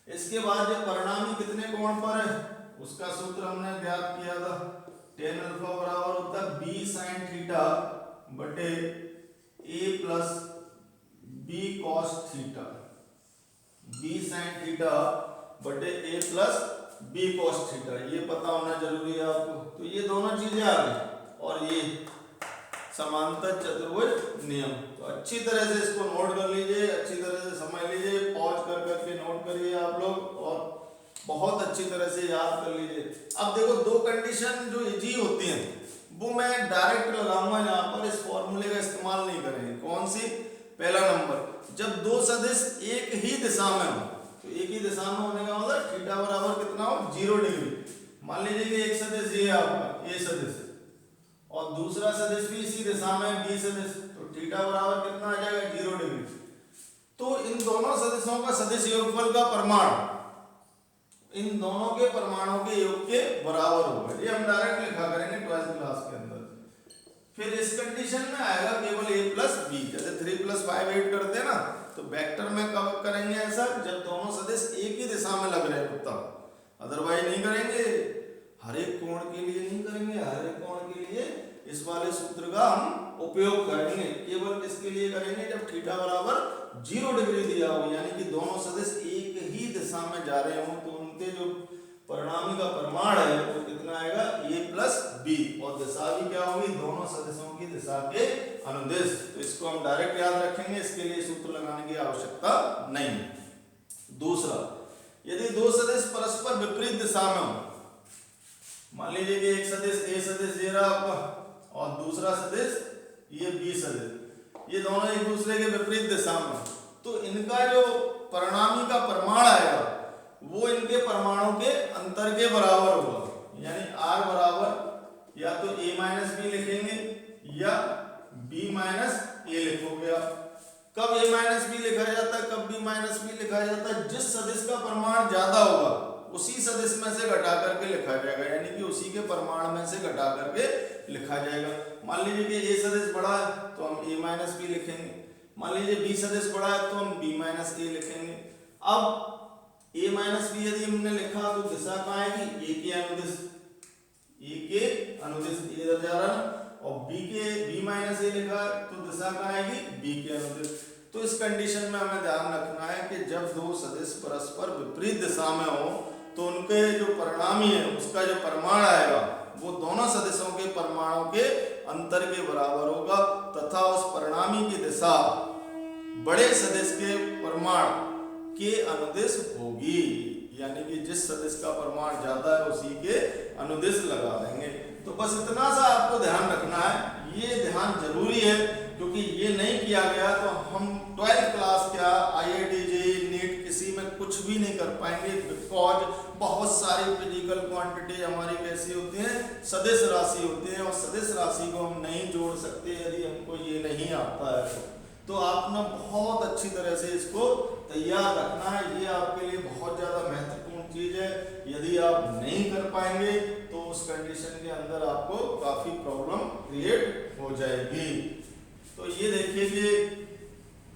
A: इसके बाद जो परिणामी कितने कोण पर है उसका सूत्र हमने ज्ञात किया था, tan अल्फा बराबर होता है b sin थीटा बटे a plus b cos theta, b sin theta बटे a plus b cos theta, ये पता होना जरूरी है आपको। तो ये दोनों चीजें आ गई, और ये समांतर चतुर्भुज नियम। तो अच्छी तरह से इसको नोट कर लीजिए, अच्छी तरह से समझ लीजिए, पॉज कर करके नोट करिए आप लोग, और बहुत अच्छी तरह से याद कर लीजिए। अब देखो, दो कंडीशन जो इजी होती हैं वो मैं डायरेक्ट लगाऊंगा यहाँ पर, इस फॉर्मूले का इस्तेमाल नहीं करेंगे। कौन सी, पहला नंबर, जब दो सदिश एक ही दिशा में हो, तो एक ही दिशा में होने का मतलब थीटा बराबर कितना हो, 0 डिग्री। मान लीजिए कि एक सदिश ये आपका ए सदिश और दूसरा सदिश भी इसी दिशा में बी सदिश, तो थीटा बराबर कितना आ जाएगा, 0 डिग्री। तो इन दोनों सदिशों का सदिश योगफल का परिमाण इन दोनों के परमाणुओं के योग के बराबर होगा। ये हम डायरेक्ट लिखा करेंगे 12th क्लास के अंदर। फिर इस कंडीशन में आएगा केवल a प्लस बी, जैसे 3 + 5 8 करते हैं ना, तो वेक्टर में कब करेंगे ऐसा, जब दोनों सदिश एक ही दिशा में लग रहे हो तब, अदरवाइज नहीं करेंगे। हर एक कोण के लिए नहीं करेंगे, हर एक कोण के लिए इस वाले सूत्र का हम उपयोग करेंगे। केवल किसके लिए करेंगे, जब थीटा बराबर 0 डिग्री दिया हो, यानी कि दोनों सदिश एक ही दिशा में जा रहे हो, तो उनके जो परिणामी का परिमाण है वो कितना आएगा, a प्लस बी, और दिशा भी क्या होगी, दोनों सदिशों की दिशा के अनुदिश। तो इसको हम डायरेक्ट याद रखेंगे, इसके लिए सूत्र लगाने की आवश्यकता नहीं। दूसरा, यदि दो सदिश परस्पर विपरीत दिशा में हो, मान लीजिए कि एक सदिश ए सदिश ये रहा आपका और दूसरा सदिश ये बी सदिश, ये दोनों एक दूसरे के विपरीत दिशा में, तो इनका जो परिणामी का परिमाण आएगा वो इनके परमाणु के अंतर के बराबर होगा। यानी r बराबर या तो a माइनस बी लिखेंगे या b माइनस ए लिखोगे आप। कब a माइनस बी लिखा जाता है, कब b माइनस बी लिखा जाता है, जिस सदिश का परिमाण ज्यादा होगा उसी सदिश में से घटा करके लिखा जाएगा, यानी कि उसी के परिमाण में से घटा करके लिखा जाएगा। मान लीजिए कि a सदिश बड़ा है तो हम a माइनस बी लिखेंगे, मान लीजिए b सदिश बड़ा है तो हम b माइनस ए लिखेंगे। अब a माइनस बी यदि हमने लिखा तो दिशा कहाँ आएगी, a के अनुदिश, a के अनुदिश इधर जा रहा है ना, और b माइनस ए लिखा तो दिशा कहाँ आएगी, b के अनुदिश। तो इस कंडीशन में हमें ध्यान रखना है कि जब दो सदिश परस्पर विपरीत दिशा में हो तो उनके जो परिणामी है उसका जो परिमाण आएगा वो दोनों सदिशों के परिमाणों के अंतर के बराबर होगा, तथा उस परिणामी की दिशा बड़े सदिश के परिमाण के अनुदिश होगी, यानी कि जिस सदिश का परिमाण ज्यादा है उसी के अनुदिश लगा देंगे। तो बस इतना सा आपको ध्यान रखना है, ये ध्यान जरूरी है, क्योंकि ये नहीं किया गया तो हम 12th क्लास क्या IIT JEE नीट किसी में कुछ भी नहीं कर पाएंगे, बिकॉज बहुत सारी फिजिकल क्वांटिटी हमारी कैसी होती हैं, सदिश राशि होती है, और सदिश राशि को हम नहीं जोड़ सकते यदि हमको ये नहीं आता है। तो आपने बहुत अच्छी तरह से इसको तैयार रखना है, ये आपके लिए बहुत ज़्यादा महत्वपूर्ण चीज़ है। यदि आप नहीं कर पाएंगे तो उस कंडीशन के अंदर आपको काफ़ी प्रॉब्लम क्रिएट हो जाएगी। तो ये देखिए कि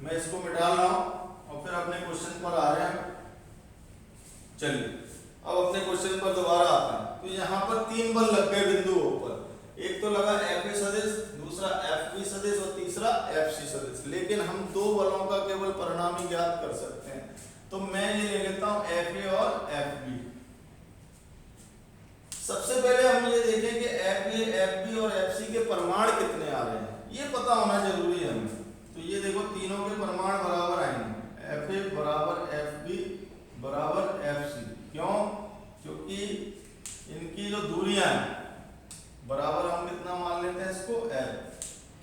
A: मैं इसको मिटा रहा हूँ और फिर अपने क्वेश्चन पर आ रहे हैं। चलिए अब अपने क्वेश्चन पर दोबारा आते हैं। तो यहाँ पर 3 बल लग गए बिंदुओं पर, एक तो लगा FA सदिश, दूसरा FB सदिश और तीसरा FC सदिश, लेकिन हम 2 बलों का केवल परिणामी ज्ञात कर सकते हैं। तो मैं ये ले लेता हूँ FA और FB। सबसे पहले हम ये देखें कि FA, FB और FC के परिमाण कितने आ रहे हैं, ये पता होना जरूरी है हमें। तो ये देखो तीनों के परिमाण बराबर आएंगे, FA बराबर FB बराबर FC। क्यों? क्योंकि इनकी जो दूरियां हैं बराबर, हम कितना मान लेते हैं इसको L।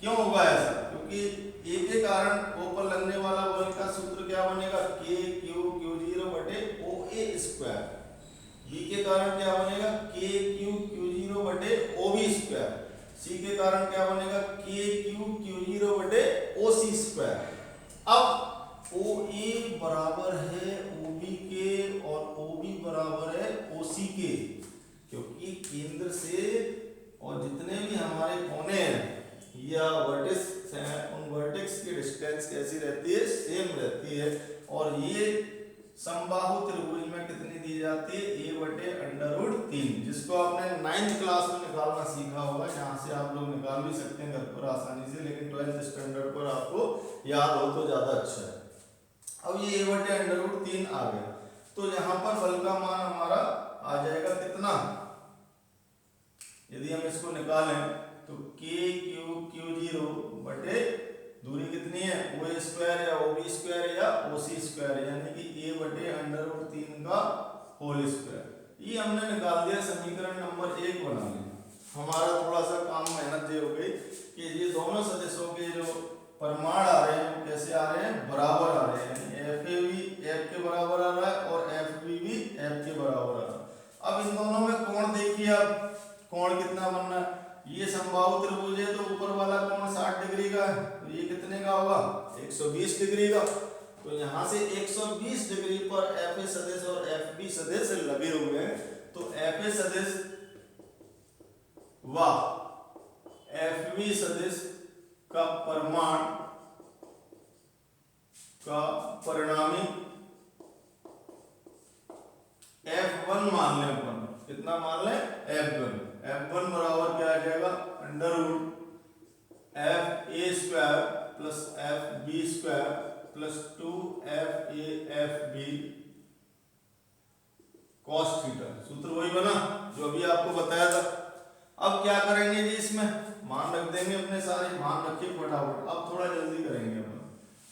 A: क्यों होगा ऐसा? क्योंकि A के कारण O पर लगने वाला बल का सूत्र क्या बनेगा, KQ/Q0 बटे OA स्क्वायर। B के कारण क्या बनेगा, KQ/Q0 बटे OB स्क्वायर। C के कारण क्या बनेगा, KQ/Q0 बटे OC स्क्वायर। अब OA बराबर है OB के और OB बराबर है OC के, क्योंकि केंद्र से और जितने भी हमारे कोने हैं या वर्टेक्स हैं उन वर्टेक्स की डिस्टेंस कैसी रहती है, सेम रहती है। और ये समबाहु त्रिभुज में कितनी दी जाती है, a/√3, जिसको आपने 9th क्लास में निकालना सीखा होगा, यहाँ से आप लोग निकाल भी सकते हैं घर पर आसानी से, लेकिन 12th स्टैंडर्ड पर आपको याद हो तो ज्यादा अच्छा है। अब ये a/√3 आ गया, तो यहाँ पर बल का मान हमारा आ जाएगा कितना, यदि हम इसको निकालें तो KQ/Q0 बटे दूरी कितनी है, OA स्क्वायर या OB स्क्वायर या OC स्क्वायर, यानी कि a/√3 का होल स्क्वायर। ये हमने निकाल दिया, समीकरण नंबर 1 बना लिया। हमारा थोड़ा सा काम मेहनत ये हो गई कि ये दोनों सदिशों के जो परिमाण आ रहे हैं वो कैसे आ रहे हैं, बराबर आ रहे हैं, यानी FA भी F के बराबर आ रहा है और FB भी F के बराबर आ रहा है। अब इन दोनों में कोण देखिए, अब कोण कितना बनना है, ये समबाहु त्रिभुज है तो ऊपर वाला कोण 60 डिग्री का है, तो ये कितने का होगा, 120 डिग्री का। तो यहाँ से 120 डिग्री पर FA सदिश और FB सदिश लगे हुए हैं, तो FA सदिश व FB सदिश का परिमाण का परिणामी F1 मान लें अपन, कितना मान लें F1। F1 बराबर क्या आ जाएगा under root FA² plus FB² plus 2FA/FB cos theta. सूत्र वही बना जो अभी आपको बताया था। अब क्या करेंगे जी, इसमें मान रख देंगे अपने सारे, मान रखिए फटाफट। अब थोड़ा जल्दी करेंगे अपन,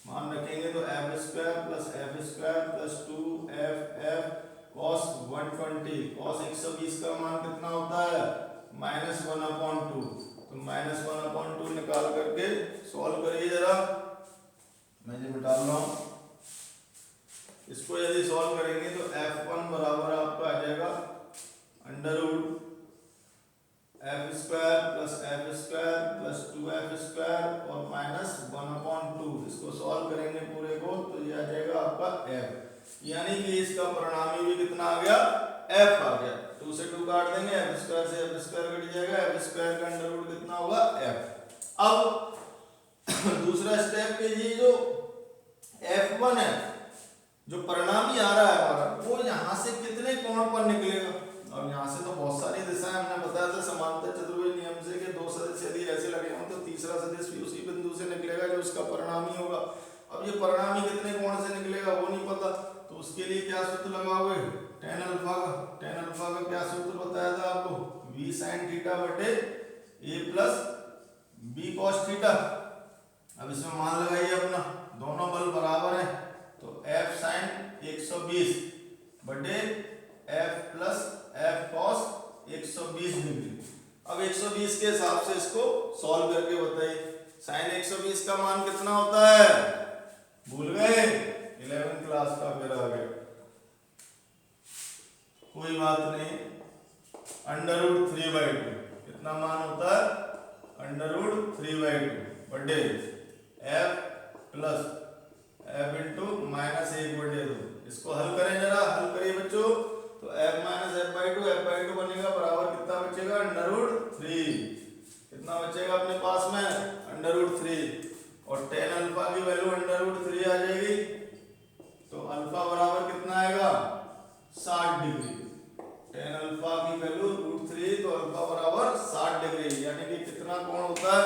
A: मान रखेंगे तो F² plus F² plus 2FF cos 120 cos 120 का मान कितना होता है -1/2। तो -1/2 निकाल करके सॉल्व करिए जरा, मैं ये मिटा रहा हूँ। इसको यदि सॉल्व करेंगे तो F1 बराबर आपका आ जाएगा under root F² plus F² plus 2F² और -1/2। इसको सॉल्व करेंगे पूरे को तो ये आ जाएगा आपका F, यानी कि इसका परिणामी भी कितना आ गया F आ गया। 2 से 2 काट देंगे, F² से F² कट जाएगा, F² का अंडर रूट कितना होगा F। अब दूसरा स्टेप पे ये जो F1 है, जो परिणामी आ रहा है हमारा, वो यहाँ से कितने कोण पर निकलेगा। अब यहाँ से तो बहुत सारी दिशाएं हमने बताया था समांतर चतुर्भुज नियम से कि 2 सदिश यदि ऐसे लगे हों तो तीसरा सदिश भी उसी बिंदु से निकलेगा जो इसका परिणामी होगा। अब ये परिणामी कितने कोण से निकलेगा वो नहीं पता, तो उसके लिए क्या सूत्र लगाओगे tan अल्फा का। tan अल्फा का क्या सूत्र बताया था आपको, v sin थीटा बटे a plus b cos theta. अब इसमें मान लगाइए अपना, दोनों बल बराबर है तो f sin 120 बटे f plus f cos 120 degree. अब 120 के हिसाब से इसको सॉल्व करके बताइए। sin 120 का मान कितना होता है, भूल गए 11th क्लास का, फिर आ गया, कोई बात नहीं। अंडर रूट 3/2 कितना मान होता है, अंडर रूट 3/2 बटे f प्लस f इंटू -1/2। इसको हल करें जरा, हल करिए बच्चों, तो f माइनस f/2 बनेगा बराबर कितना बचेगा अंडर रूट 3। कितना बचेगा अपने पास में अंडर रूट 3, और tan अल्फा की वैल्यू अंडर रूट 3 आ जाएगी, तो अल्फा बराबर कितना आएगा 60 डिग्री। tan अल्फा की वैल्यू √3 तो अल्फा बराबर 60 डिग्री, यानी कि कितना कोण होता है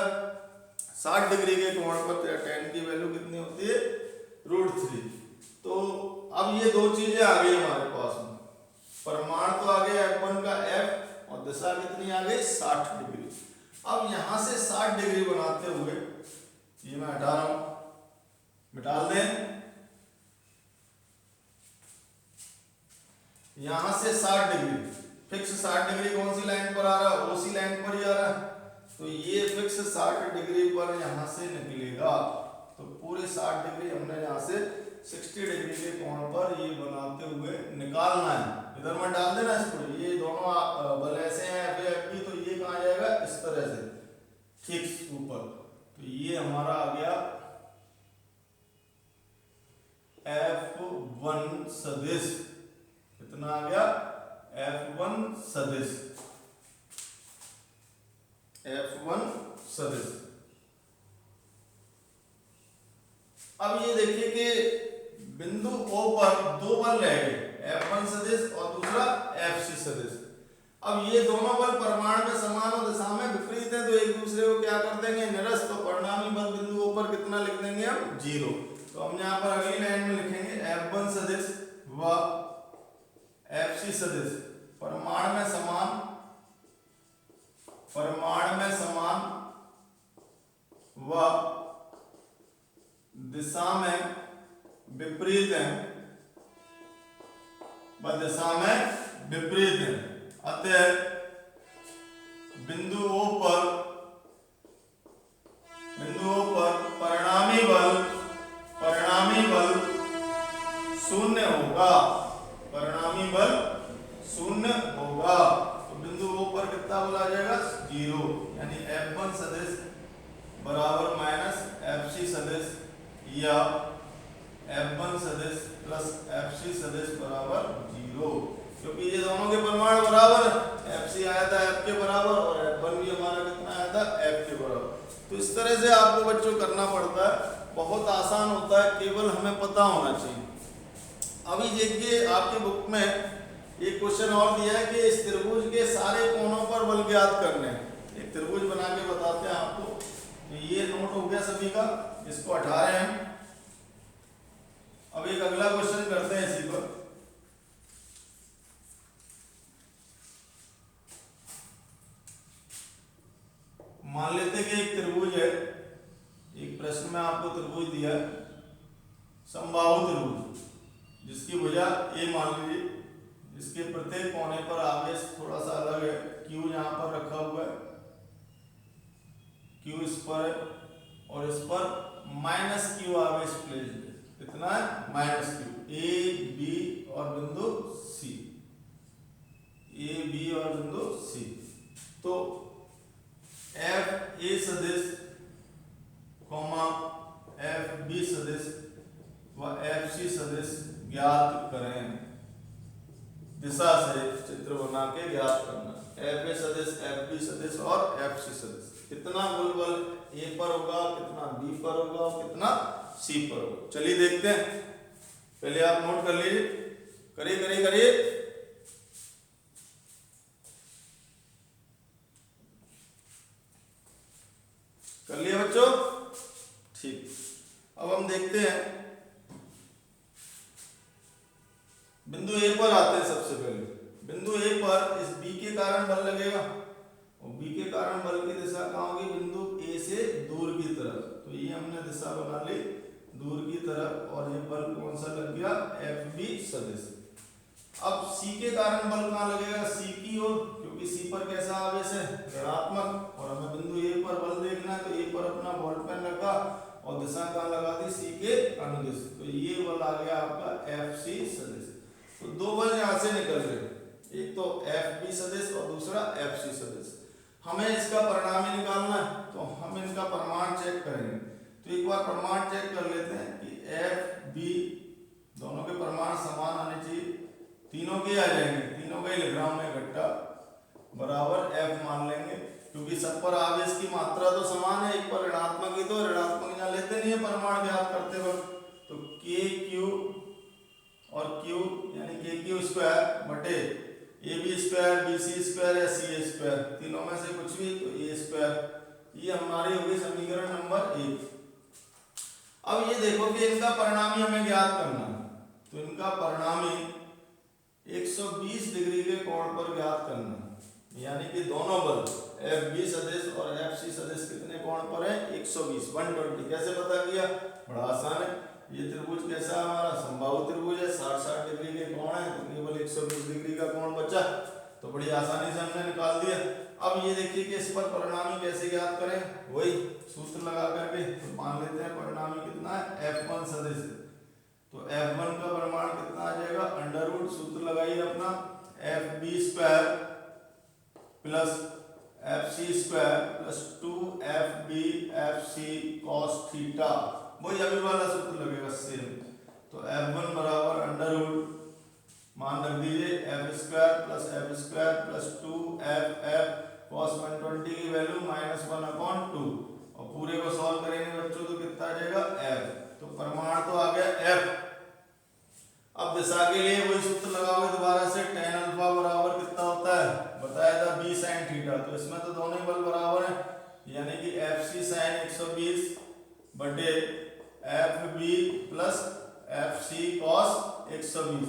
A: 60 डिग्री के कोण पर tan की वैल्यू कितनी होती है √3। तो अब ये दो चीजें आ गई हमारे पास में, परिमाण तो आ गया F1 का F और दिशा कितनी आ गई 60 डिग्री। अब यहां से 60 डिग्री बनाते हुए ये मैं हटा रहा हूं, मिटा दें। यहां से 60 डिग्री फिक्स 60 डिग्री कौन सी लाइन पर आ रहा है, उसी लाइन पर ही आ रहा है, तो ये फिक्स 60 डिग्री पर यहां से निकलेगा। तो पूरे 60 डिग्री हमने यहां से 60 डिग्री के कोण पर ये बनाते हुए निकालना है। इधर में डाल देना इसको, ये दोनों बल ऐसे हैं FB, तो ये कहाँ जाएगा इस तरह से फिक्स ऊपर, तो ये हमारा आ गया F1 सदिश। कितना आ गया F1 सदिश, F1 सदिश। अब ये देखिए कि बिंदु O पर दो बल रह गए, F1 सदिश और दूसरा FC सदिश। अब ये दोनों बल परिमाण में समान और दिशा में विपरीत है, तो एक दूसरे को क्या कर देंगे निरस्त, तो परिणामी बल बिंदु O पर कितना लिख देंगे हम 0। तो हम यहाँ पर अगली लाइन में लिखेंगे F1 सदिश व FC सदिश परिमाण में समान व दिशा में विपरीत है, अतः बिंदु O पर परिणामी बल शून्य होगा, तो बिंदु O पर कितना बल आ जाएगा 0, यानी F1 सदिश बराबर माइनस FC सदिश या F1 सदिश प्लस FC सदिश बराबर 0, क्योंकि ये दोनों के परिमाण बराबर है। FC आया था F के बराबर और F1 भी हमारा कितना आया था F के बराबर। तो इस तरह से आपको बच्चों करना पड़ता है, बहुत आसान होता है, केवल हमें पता होना चाहिए। अभी देखिए आपके बुक में एक क्वेश्चन और दिया है कि इस त्रिभुज के सारे कोणों पर बल ज्ञात करने हैं। एक त्रिभुज बना के बताते हैं आपको। तो ये नोट हो गया सभी का, इसको हटा रहे हैं हम। अब एक अगला क्वेश्चन करते हैं इसी पर। मान लेते हैं कि एक त्रिभुज है, एक प्रश्न में आपको त्रिभुज दिया है, समबाहु त्रिभुज, जिसकी भुजा ए मान लीजिए, जिसके प्रत्येक कोने पर आवेश थोड़ा सा अलग है। Q यहाँ पर रखा हुआ है, Q इस पर है और इस पर -Q आवेश प्लेस है। कितना है? -Q। A, B और बिंदु C, A, B और बिंदु C। तो F A सदिश, F B सदिश व F C सदिश ज्ञात करें। दिशा से चित्र बना के ज्ञात करना। F A सदिश, F B सदिश और F C सदिश। कितना बल A पर होगा, कितना B पर होगा और कितना C पर होगा। चलिए देखते हैं। पहले आप नोट कर लीजिए, करिए। कर लिया बच्चों? ठीक। अब हम देखते हैं, बिंदु ए पर आते हैं। सबसे पहले बिंदु ए पर इस बी के कारण बल लगेगा और बी के कारण बल की दिशा कहाँ होगी? बिंदु ए से दूर की तरफ। तो ये हमने दिशा बना ली दूर की तरफ और ये बल कौन सा लग गया? एफ बी सदिश। अब सी के कारण बल कहाँ लगेगा? सी की ओर, क्योंकि सी पर कैसा आवेश है? ऋणात्मक। और हमें बिंदु ए पर बल देखना है, तो ए पर अपना बॉल पेन रखा और दिशा कहाँ लगा दी? सी के अनुदिश। तो ये बल आ गया आपका एफ सी सदिश। तो दो बल यहाँ से निकल रहे, एक तो एफ बी सदिश और दूसरा एफ सी सदिश। हमें इसका परिणामी निकालना है, तो हम इनका परिमाण चेक करेंगे। तो एक बार परिमाण चेक कर लेते हैं कि एफ बी दोनों के परिमाण समान आने चाहिए। तीनों के आ जाएंगे, तीनों का ही लिख रहा हूं मैं इकट्ठा, बराबर एफ मान लेंगे, क्योंकि सब पर आवेश की मात्रा तो समान है। एक पर ऋणात्मक ही, तो ऋणात्मक यहाँ लेते नहीं है परिमाण ज्ञात करते वक्त। तो के क्यू और क्यू यानी के क्यू स्क्वायर बटे A B square, B C square या सी ए स्क्वायर, तीनों में से कुछ भी, तो ए स्क्वायर। ये हमारी होगी समीकरण नंबर 1। अब ये देखो कि इनका परिणामी हमें ज्ञात करना है। तो इनका परिणामी 120 डिग्री के कोण पर ज्ञात करना है, यानी कि दोनों बल एफ बी सदिश और एफ सी सदिश कितने कोण पर है? 120, 120। कैसे पता किया? बड़ा आसान है। ये त्रिभुज कैसा है? हमारा समबाहु त्रिभुज है, 60-60 डिग्री के कोण है, तो केवल 120 डिग्री का कोण बचा, तो बड़ी आसानी से हमने निकाल दिया। अब ये देखिए कि इस पर परिणामी कैसे ज्ञात करें? वही सूत्र लगा करके। तो मान लेते हैं परिणामी कितना है? F1 सदिश है। तो F1 का परिमाण कितना आ जाएगा? अंडर रूट, सूत्र लगाइए अपना, F B square plus F C square plus 2FB FC cos theta. वही अभी वाला सूत्र लगेगा सेम। तो F1 बराबर अंडर रूट, मान रख दीजिए, F square plus 2FF cos 120 की वैल्यू -1/2, और पूरे को सॉल्व करेंगे बच्चों तो कितना आ जाएगा? F। तो परिमाण तो आ गया F। अब दिशा के लिए वही सूत्र लगाओगे दोबारा से, tan अल्फा बराबर कितना होता है? बताया था b sin थीटा। तो इसमें तो दोनों ही बल बराबर हैं, यानी कि FC sin 120 बटे FB प्लस FC cos 120।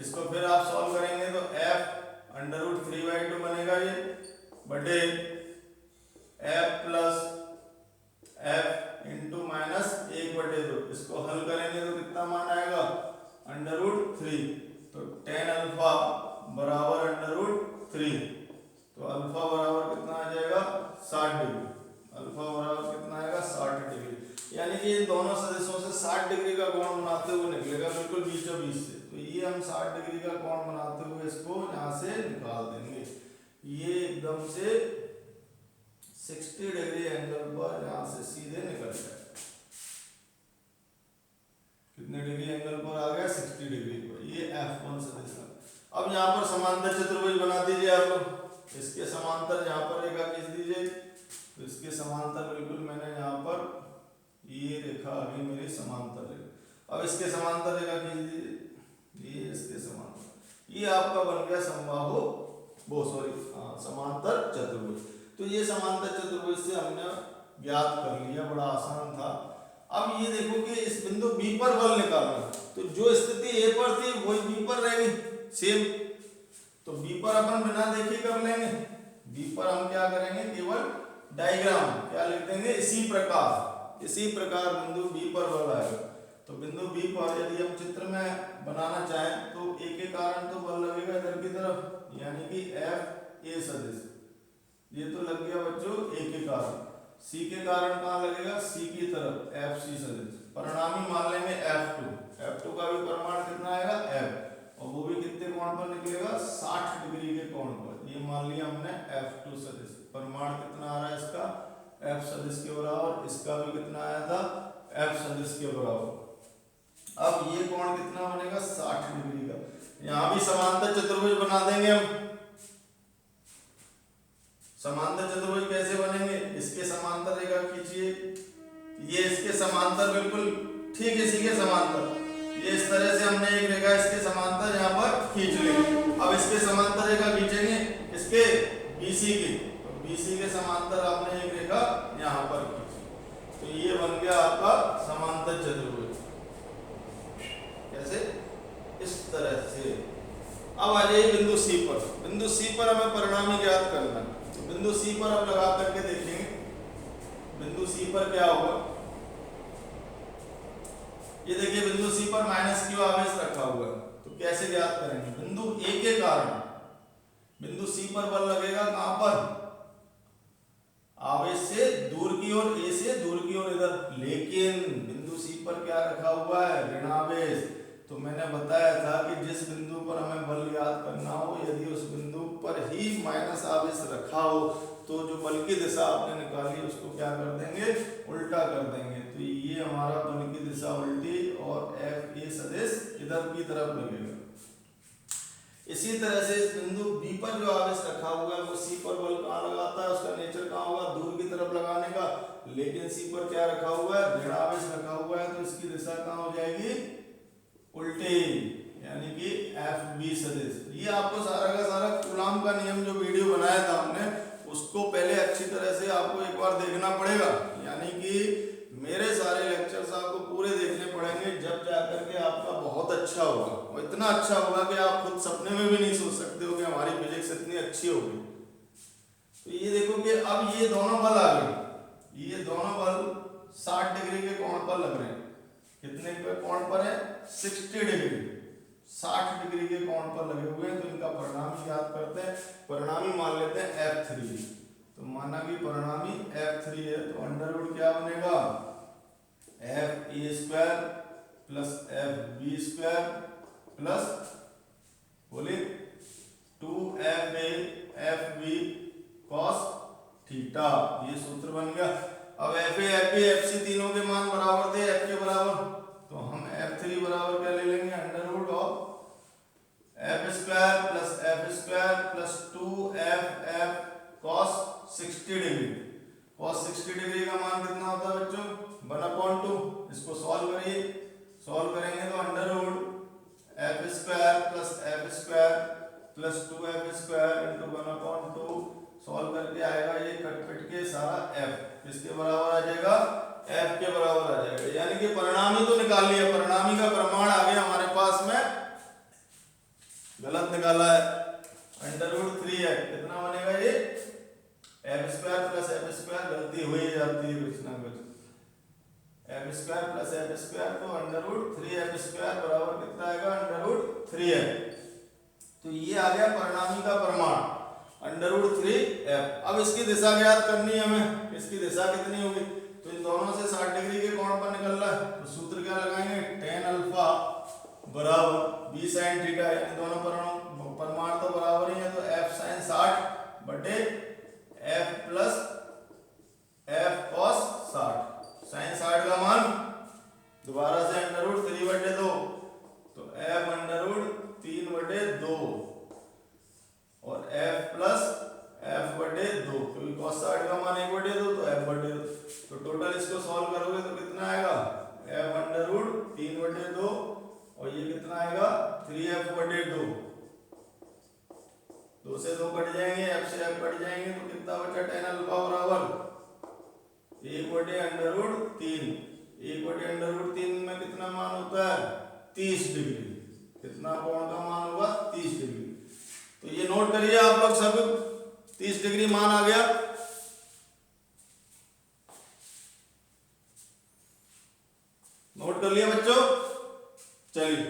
A: इसको फिर आप सॉल्व करेंगे तो F अंडर रूट 3/2 बनेगा ये, बटे F प्लस F इंटू -1/2। इसको हल करेंगे तो कितना मान आएगा? Under root 3। तो tan अल्फा बराबर अंडर रूट 3। तो अल्फा बराबर कितना आ जाएगा? 60 डिग्री। अल्फा बराबर कितना आएगा? 60 डिग्री। यानी कि इन दोनों सदिशों से 60 डिग्री का कोण बनाते हुए निकलेगा, बिल्कुल बीचों बीच से। तो ये हम 60 डिग्री का कोण बनाते हुए इसको यहाँ से निकाल देंगे। ये एकदम से 60 डिग्री एंगल पर यहाँ से सीधे निकल जाए। कितने डिग्री एंगल पर आ गया? 60 डिग्री पर। ये F1 सदिश है। अब यहाँ पर समांतर चतुर्भुज बना दीजिए आप लोग। इसके समांतर यहाँ पर रेखा खींच दीजिए। तो इसके समांतर बिल्कुल मैंने यहाँ पर ये रेखा आ गई मेरी समांतर रेखा। अब इसके समांतर रेखा खींच दीजिए, ये इसके समांतर। ये आपका बन गया समबाहु वो सॉरी समांतर चतुर्भुज। तो ये समांतर चतुर्भुज से हमने ज्ञात कर लिया, बड़ा आसान था। अब ये देखो कि इस बिंदु बी पर बल निकालना, तो जो स्थिति ए पर थी वही बी पर रहेगी सेम। तो बी पर अपन बिना देखे कर लेंगे। बी पर हम क्या करेंगे, केवल डायग्राम क्या लिख देंगे, इसी प्रकार बिंदु बी पर बल आएगा। तो बिंदु बी पर यदि हम चित्र में बनाना चाहें तो ए के कारण तो बल लगेगा इधर की तरफ, यानी कि एफ ए सदिश, ये तो लग गया बच्चों ए के कारण। सी के कारण कहाँ लगेगा, सी की तरफ एफ सी सदिश। परिणामी मान लेंगे F2 का भी परिमाण कितना आएगा F, और वो भी कितने कोण पर निकलेगा, 60 डिग्री के कोण पर। ये मान लिया हमने F2 सदिश। परिमाण कितना आ रहा है इसका, F सदिश के बराबर, इसका भी कितना आया था, F सदिश के बराबर। अब ये कोण कितना बनेगा, 60 डिग्री का। यहाँ भी समांतर चतुर्भुज बना देंगे हम। समांतर चतुर्भुज कैसे बनेंगे, इसके समांतर रेखा खींचिए, ये इसके समांतर बिल्कुल ठीक इसी के समांतर, ये इस तरह से हमने एक रेखा इसके समांतर यहाँ पर खींच ली। अब इसके समांतर रेखा खींचेंगे इसके BC की, तो BC के समांतर आपने एक रेखा यहाँ पर खींची। तो ये बन गया आपका समांतर चतुर्भुज। कैसे, इस तरह से। अब आ जाइए बिंदु C पर। बिंदु C पर हमें परिणामी ज्ञात करना है। तो बिंदु C पर अब लगा करके देखेंगे, बिंदु C पर क्या होगा। ये देखिए बिंदु C पर -q आवेश रखा हुआ है, तो कैसे ज्ञात करेंगे। बिंदु A के कारण बिंदु C पर बल लगेगा, कहां पर, आवेश से दूर की ओर, A से दूर की ओर इधर। लेकिन बिंदु C पर क्या रखा हुआ है, ऋणावेश। तो मैंने बताया था कि जिस बिंदु पर हमें बल ज्ञात करना हो, यदि उस बिंदु पर ही माइनस आवेश रखा हो, तो जो बल की दिशा आपने निकाली उसको क्या कर देंगे, उल्टा कर देंगे। तो ये हमारा बल की दिशा उल्टी, और एफ ए सदिश इधर की तरफ लगेगा। इसी तरह से इस बिंदु बी पर जो आवेश रखा हुआ है वो सी पर बल कहाँ लगाता है, उसका नेचर कहाँ होगा, दूर की तरफ लगाने का। लेकिन सी पर क्या रखा हुआ है, ऋणावेश रखा हुआ है, तो इसकी दिशा कहाँ हो जाएगी, उल्टी, यानी कि एफ बी सदिश। ये आपको सारा का सारा कूलाम का नियम जो वीडियो बनाया था हमने, उसको पहले अच्छी तरह से आपको एक बार देखना पड़ेगा। यानी कि मेरे सारे लेक्चर्स आपको पूरे देखने पड़ेंगे, जब जाकर के आपका बहुत अच्छा होगा। और इतना अच्छा होगा कि आप खुद सपने में भी नहीं सोच सकते हो कि हमारी फिजिक्स इतनी अच्छी होगी। तो ये देखो कि अब ये दोनों बल आ गए, ये दोनों बल 60 डिग्री के कोण पर लग रहे हैं। कितने के कोण पर है, 60 डिग्री, 60 डिग्री के कोण पर लगे हुए हैं। तो इनका परिणामी याद करते हैं, परिणामी मान लेते हैं F3। तो माना कि परिणामी F3 है, तो अंडर रूट क्या बनेगा, F A square plus F B square plus बोले 2f a f b cos theta. ये सूत्र बन गया। अब F A F B F C तीनों के मान बराबर थे एफ के बराबर, तो हम F3 बराबर क्या ले लेंगे, under root of F square plus 2f cos 60 degree. cos 60 degree का मान कितना होता है बच्चों, 1/2। इसको सॉल्व करिए, सॉल्व करेंगे तो under root F square plus 2f square into 1/2 solve करके आएगा ये कट पिट के सारा f किसके बराबर आ जाएगा, f के बराबर आ जाएगा। यानी कि परिणामी तो निकाल लिया, परिणामी का प्रमाण आ गया हमारे पास में, गलत निकाला है, अंडर रूट 3f। कितना बनेगा ये, F square plus F square, गलती हो ही जाती है कुछ ना कुछ, F square plus F square, तो अंडर रूट 3f स्क्वायर बराबर कितना आएगा, अंडर रूट 3f। तो ये आ गया परिणामी का प्रमाण, अंडर रूट 3f। अब इसकी दिशा ज्ञात करनी है हमें, इसकी दिशा कितनी होगी, तो इन दोनों से 60 डिग्री के कोण पर निकल रहा है, तो सूत्र क्या लगाएंगे, tan अल्फा बराबर b sin थीटा। यानी दोनों परिमाण तो बराबर ही है, तो f sin 60 बटे f plus f cos 60। sin 60 का मान दोबारा से अंडर रूट 3/2, तो f अंडर रूट 3/2 और f प्लस f/2, क्योंकि cos 60 का मान 1/2 तो f/2। तो टोटल इसको सॉल्व करोगे तो कितना आएगा, f अंडर रूट 3/2 और ये कितना आएगा 3f/2। 2 से 2 कट जाएंगे, एफ से एफ कट जाएंगे, तो कितना बचा tan अल्फा बराबर 1/√3। 1/√3 में कितना मान होता है 30 डिग्री। कितना कोण का मान होगा 30 डिग्री। तो ये नोट करिए आप लोग सब, 30 डिग्री मान आ गया। नोट कर लिया बच्चों। चलिए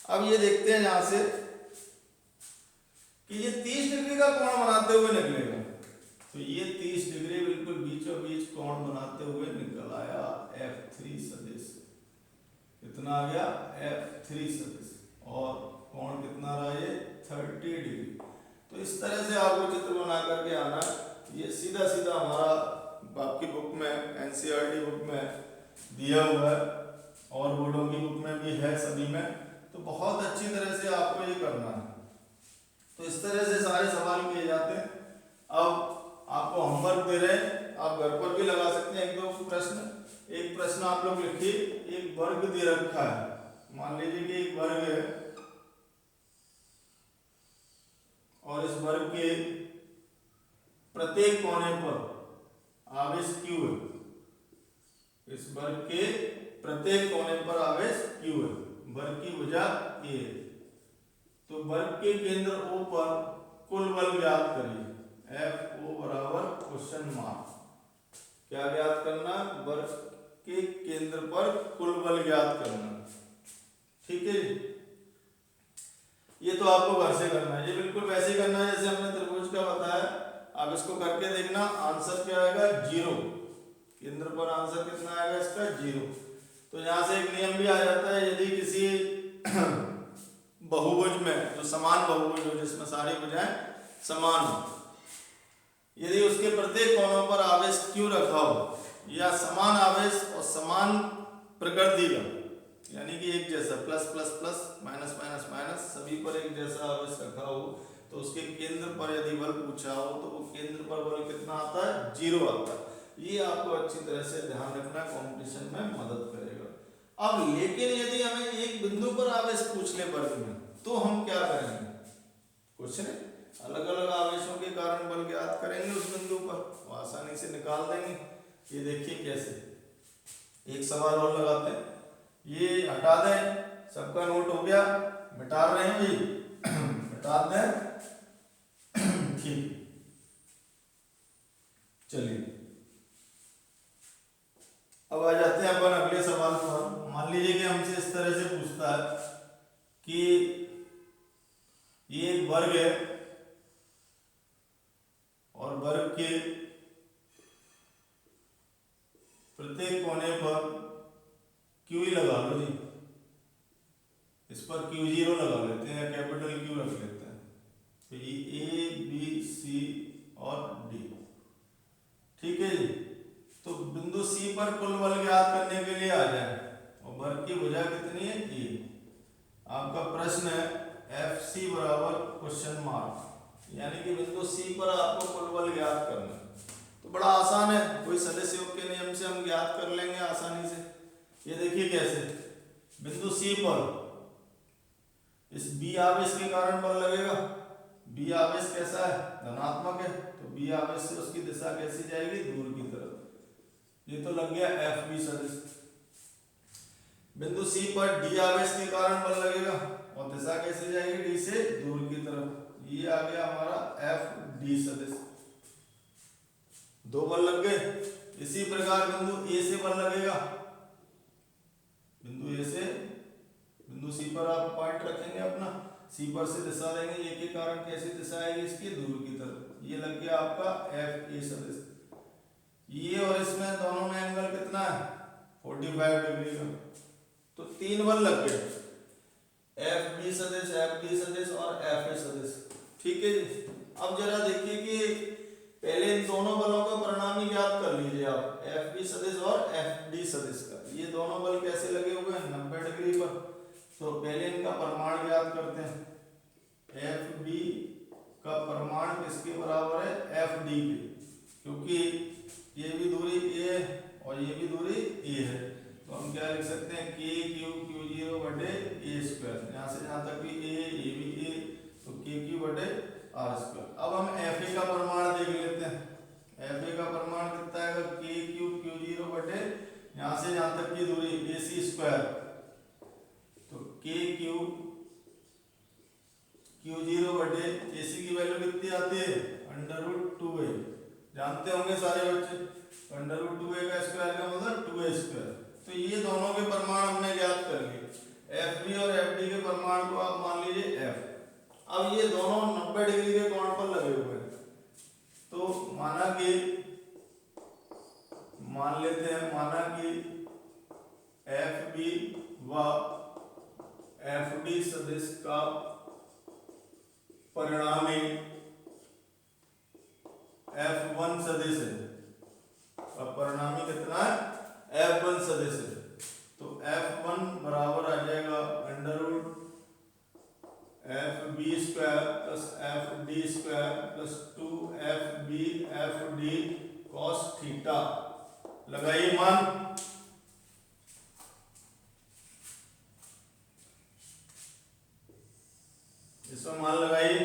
A: अब ये देखते हैं यहां से कि ये 30 डिग्री का कोण बनाते हुए निकलेगा। तो ये 30 डिग्री बिल्कुल बीचों बीच कोण बनाते हुए निकल आया F3 सदिश। कितना आ गया F3 सदिश, और कोण कितना रहा ये 30 डिग्री। तो इस तरह से आपको चित्र बना करके आना। ये सीधा सीधा हमारा आपकी बुक में NCERT बुक में दिया हुआ है, और बोर्डों की बुक में भी है सभी में। तो बहुत अच्छी तरह से आपको ये करना है। तो इस तरह से सारे सवाल किए जाते हैं। अब आपको होमवर्क दे रहे हैं, आप घर पर भी लगा सकते हैं 1-2 प्रश्न। एक प्रश्न आप लोग लिखिए, एक वर्ग दे रखा है। मान लीजिए कि एक वर्ग है और इस वर्ग के प्रत्येक कोने पर आवेश Q है। इस वर्ग के प्रत्येक कोने पर आवेश Q है। वर्ग की भुजा A है। तो वर्ग के केंद्र O पर कुल बल ज्ञात करिए। FO बराबर क्वेश्चन मार्क। क्या ज्ञात करना? वर्ग के केंद्र पर कुल बल ज्ञात करना। ठीक है, ये तो आपको घर से करना है। ये बिल्कुल वैसे ही करना है जैसे हमने त्रिभुज का बताया। अब इसको करके देखना, आंसर क्या आएगा 0। केंद्र पर आंसर कितना आएगा इसका 0। तो यहां से एक नियम भी आ जाता है, यदि किसी बहुभुज में, जो समान बहुभुज हो जिसमें सारी भुजाएं समान हो, यदि उसके प्रत्येक कोनों पर आवेश Q रखा हो, या समान आवेश और समान प्रकृति का, यानी कि एक जैसा plus plus plus minus minus minus सभी पर एक जैसा आवेश रखा हो, तो उसके केंद्र पर यदि बल पूछा हो तो वो केंद्र पर बल कितना आता है 0 आता है। ये आपको अच्छी तरह से ध्यान रखना, कंपटीशन में मदद करेगा। अब लेकिन यदि हमें एक बिंदु पर आवेश पूछ ले वर्ग में, तो हम क्या करेंगे? कुछ नहीं, अलग अलग आवेशों के कारण बल ज्ञात करेंगे उस बिंदु पर, वो आसानी से निकाल देंगे। ये देखिए कैसे। एक सवाल और लगाते हैं, ये हटा दें, सबका नोट हो गया, मिटा रहे हैं जी मिटा दें। ठीक, चलिए अब आ जाते हैं अपन अगले सवाल पर। मान लीजिए कि हमसे इस तरह से पूछता है कि ये एक वर्ग है और वर्ग के प्रत्येक कोने पर Q लगा लो जी। इस पर Q0 लगा लेते हैं, कैपिटल Q रख लेते हैं। तो ये A, B, C और D। ठीक है जी। तो बिंदु C पर कुल बल ज्ञात करने के लिए आ जाए, और वर्ग की भुजा कितनी है A। आपका प्रश्न है FC बराबर क्वेश्चन मार्क, यानी कि बिंदु C पर आपको कुल बल ज्ञात करना है। तो बड़ा आसान है, कोई सदिश योग के नियम से हम ज्ञात कर लेंगे आसानी से। ये देखिए कैसे, बिंदु C पर इस B आवेश के कारण बल लगेगा। B आवेश कैसा है? धनात्मक है। तो B आवेश से उसकी दिशा कैसी जाएगी? दूर की तरफ। ये तो लग गया FB सदिश। बिंदु C पर D आवेश के कारण बल लगेगा, और दिशा कैसे जाएगी? D से दूर की तरफ। ये आ गया हमारा FD सदिश। 2 बल लग गए। इसी प्रकार बिंदु A से बल लगेगा। बिंदु A से बिंदु C पर आप पॉइंट रखेंगे अपना, C पर से दिशा देंगे, A के कारण कैसी दिशा आएगी? इसकी दूर की तरफ। ये लग गया आपका FA सदिश। ये और इसमें दोनों में एंगल कितना है? 45 डिग्री का। तो 3 बल लग गए, FB सदिश, FD सदिश और FA सदिश। ठीक है जी। अब जरा देखिए कि पहले इन दोनों बलों का परिणाम ही ज्ञात कर लीजिए आप, FB सदिश और FD सदिश का। ये दोनों बल कैसे लगे हुए हैं? 90 डिग्री पर। तो पहले इनका परिमाण ज्ञात करते हैं। FB का परिमाण किसके बराबर है? FD के, क्योंकि ये भी दूरी A है और ये भी दूरी A है। तो हम क्या लिख सकते हैं? KQ Q0 बटे A²। यहाँ से जहाँ तक भी A, ये भी A, तो KQ बटे आर स्क्वायर। अब हम एफ ए का परिमाण देख लेते हैं। एफ ए का परिमाण कितना आएगा, के क्यूब क्यू जीरो बटे यहाँ से यहाँ तक की दूरी ए सी स्क्वायर, तो के क्यूब क्यू जीरो बटे ए सी की वैल्यू कितनी आती है, अंडर रूट 2a, जानते होंगे सारे बच्चे, अंडर रूट 2a का स्क्वायर का मतलब 2a स्क्वायर। तो ये दोनों के परिमाण हमने ज्ञात कर लिए। एफ बी और एफ डी के परिमाण को आप मान लीजिए एफ। अब ये दोनों 90 डिग्री के कोण पर लगे हुए हैं, तो मान लेते हैं एफ बी व एफ डी सदिश का परिणामी F1 सदिश है। अब परिणामी कितना है, F1 सदिश है, तो F1 बराबर आ जाएगा under root F B square plus F D square plus 2FB FD cos theta. लगाइए मान, इसमें मान लगाइए,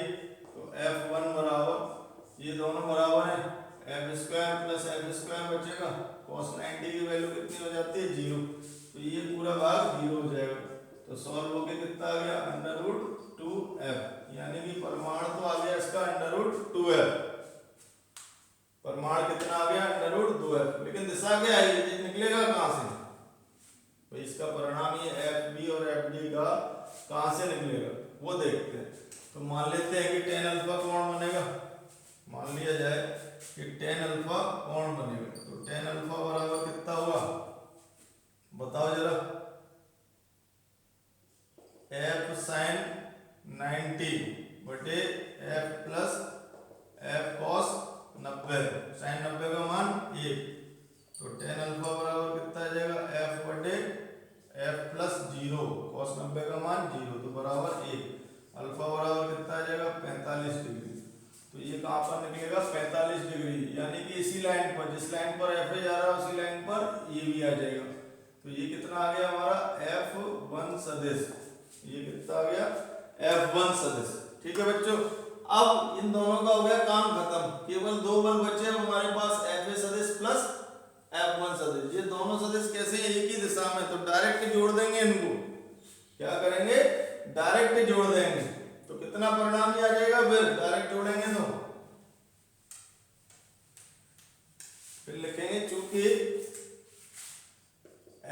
A: तो F1 बराबर, ये दोनों बराबर है, F square plus F square बचेगा, cos 90 की वैल्यू कितनी हो जाती है, 0, तो ये पूरा भाग 0 हो जाएगा। तो सॉल्व होके कितना आ गया, अंडर रूट 2f, यानी कि परिमाण तो आ गया इसका अंडर रूट 2f, परिमाण कितना आ गया, अंडर रूट 2f, लेकिन दिशा क्या है, ये निकलेगा कहां से, तो इसका परिणाम ये एफ बी और एफ डी का कहां से निकलेगा वो देखते हैं। तो मान लेते हैं कि tan अल्फा कौन बनेगा, मान लिया जाए कि tan अल्फा कौन बनेगा, तो tan अल्फा बराबर कितना हुआ, बताओ जरा, एफ साइन 90 बटे F plus F cos 90, sine 90 का मान 1, तो tan अल्फा बराबर कितना आ जाएगा, एफ बटे एफ प्लस 0, कॉस 90 का मान 0, तो बराबर 1, अल्फा बराबर कितना आ जाएगा 45 डिग्री। तो ये कहाँ पर निकलेगा 45 डिग्री, यानी कि इसी लाइन पर, जिस लाइन पर एफ जा रहा है उसी लाइन पर ये भी आ जाएगा। तो ये कितना आ गया हमारा F1 सदिश, ये कितना आ गया F1 सदिश। ठीक है बच्चों, अब इन दोनों का हो गया काम खत्म, केवल दो बल बचे अब हमारे पास, FA सदिश प्लस F1 सदिश। ये दोनों सदिश कैसे हैं, एक ही दिशा में, तो डायरेक्ट जोड़ देंगे इनको, क्या करेंगे, डायरेक्ट जोड़ देंगे, तो कितना परिणाम आ जाएगा, फिर डायरेक्ट जोड़ेंगे तो फिर लिखेंगे, चूंकि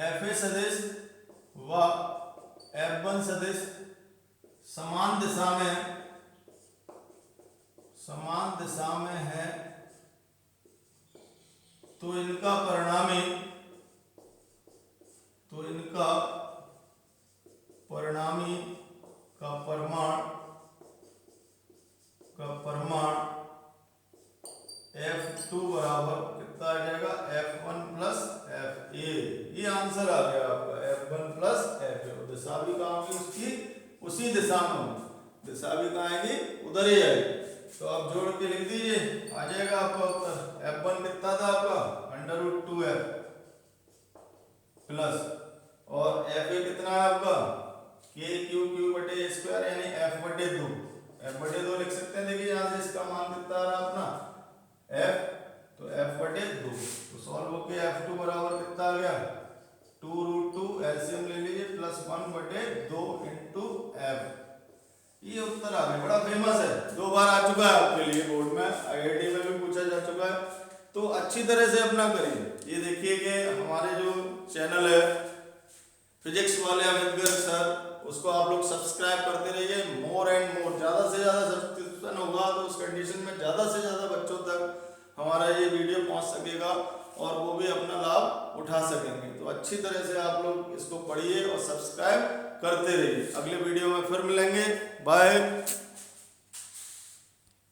A: FA सदिश व F1 सदिश समान दिशा में है, तो इनका परिणामी का परिमाण F2 बराबर कितना आ जाएगा, F1 प्लस FA। ये आंसर आ गया आपका, F1 प्लस FA। दिशा भी कहाँ होगी उसकी, उसी दिशा में होगी, दिशा भी कहाँ आएगी, उधर ही आएगी। तो आप जोड़ के लिख दीजिए, आ जाएगा आपका उत्तर। F1 कितना था आपका, अंडर रूट 2f प्लस, और FA कितना है आपका, के क्यू क्यू बटे स्क्वायर, यानी f बटे 2, f बटे 2 लिख सकते हैं। देखिए यहाँ से इसका मान कितना आ रहा है अपना f, तो f बटे 2, तो सॉल्व होके F2 बराबर कितना आ गया, 2 रूट 2, एलसीएम ले लीजिए, प्लस 1 बटे 2 इंटू f। ये उत्तर आ गया, बड़ा फेमस है, 2 बार आ चुका है आपके लिए बोर्ड में, आईआईटी में भी पूछा जा चुका है, तो अच्छी तरह से अपना करिए। ये देखिए कि हमारे जो चैनल है फिजिक्स वाले अमित गर्ग सर, उसको आप लोग सब्सक्राइब करते रहिए, मोर एंड मोर, ज़्यादा से ज़्यादा सब्सक्रिप्शन होगा तो उस कंडीशन में ज़्यादा से ज़्यादा बच्चों तक हमारा ये वीडियो पहुंच सकेगा और वो भी अपना लाभ उठा सकेंगे। तो अच्छी तरह से आप लोग इसको पढ़िए और सब्सक्राइब करते रहिए। अगले वीडियो में फिर मिलेंगे, बाय।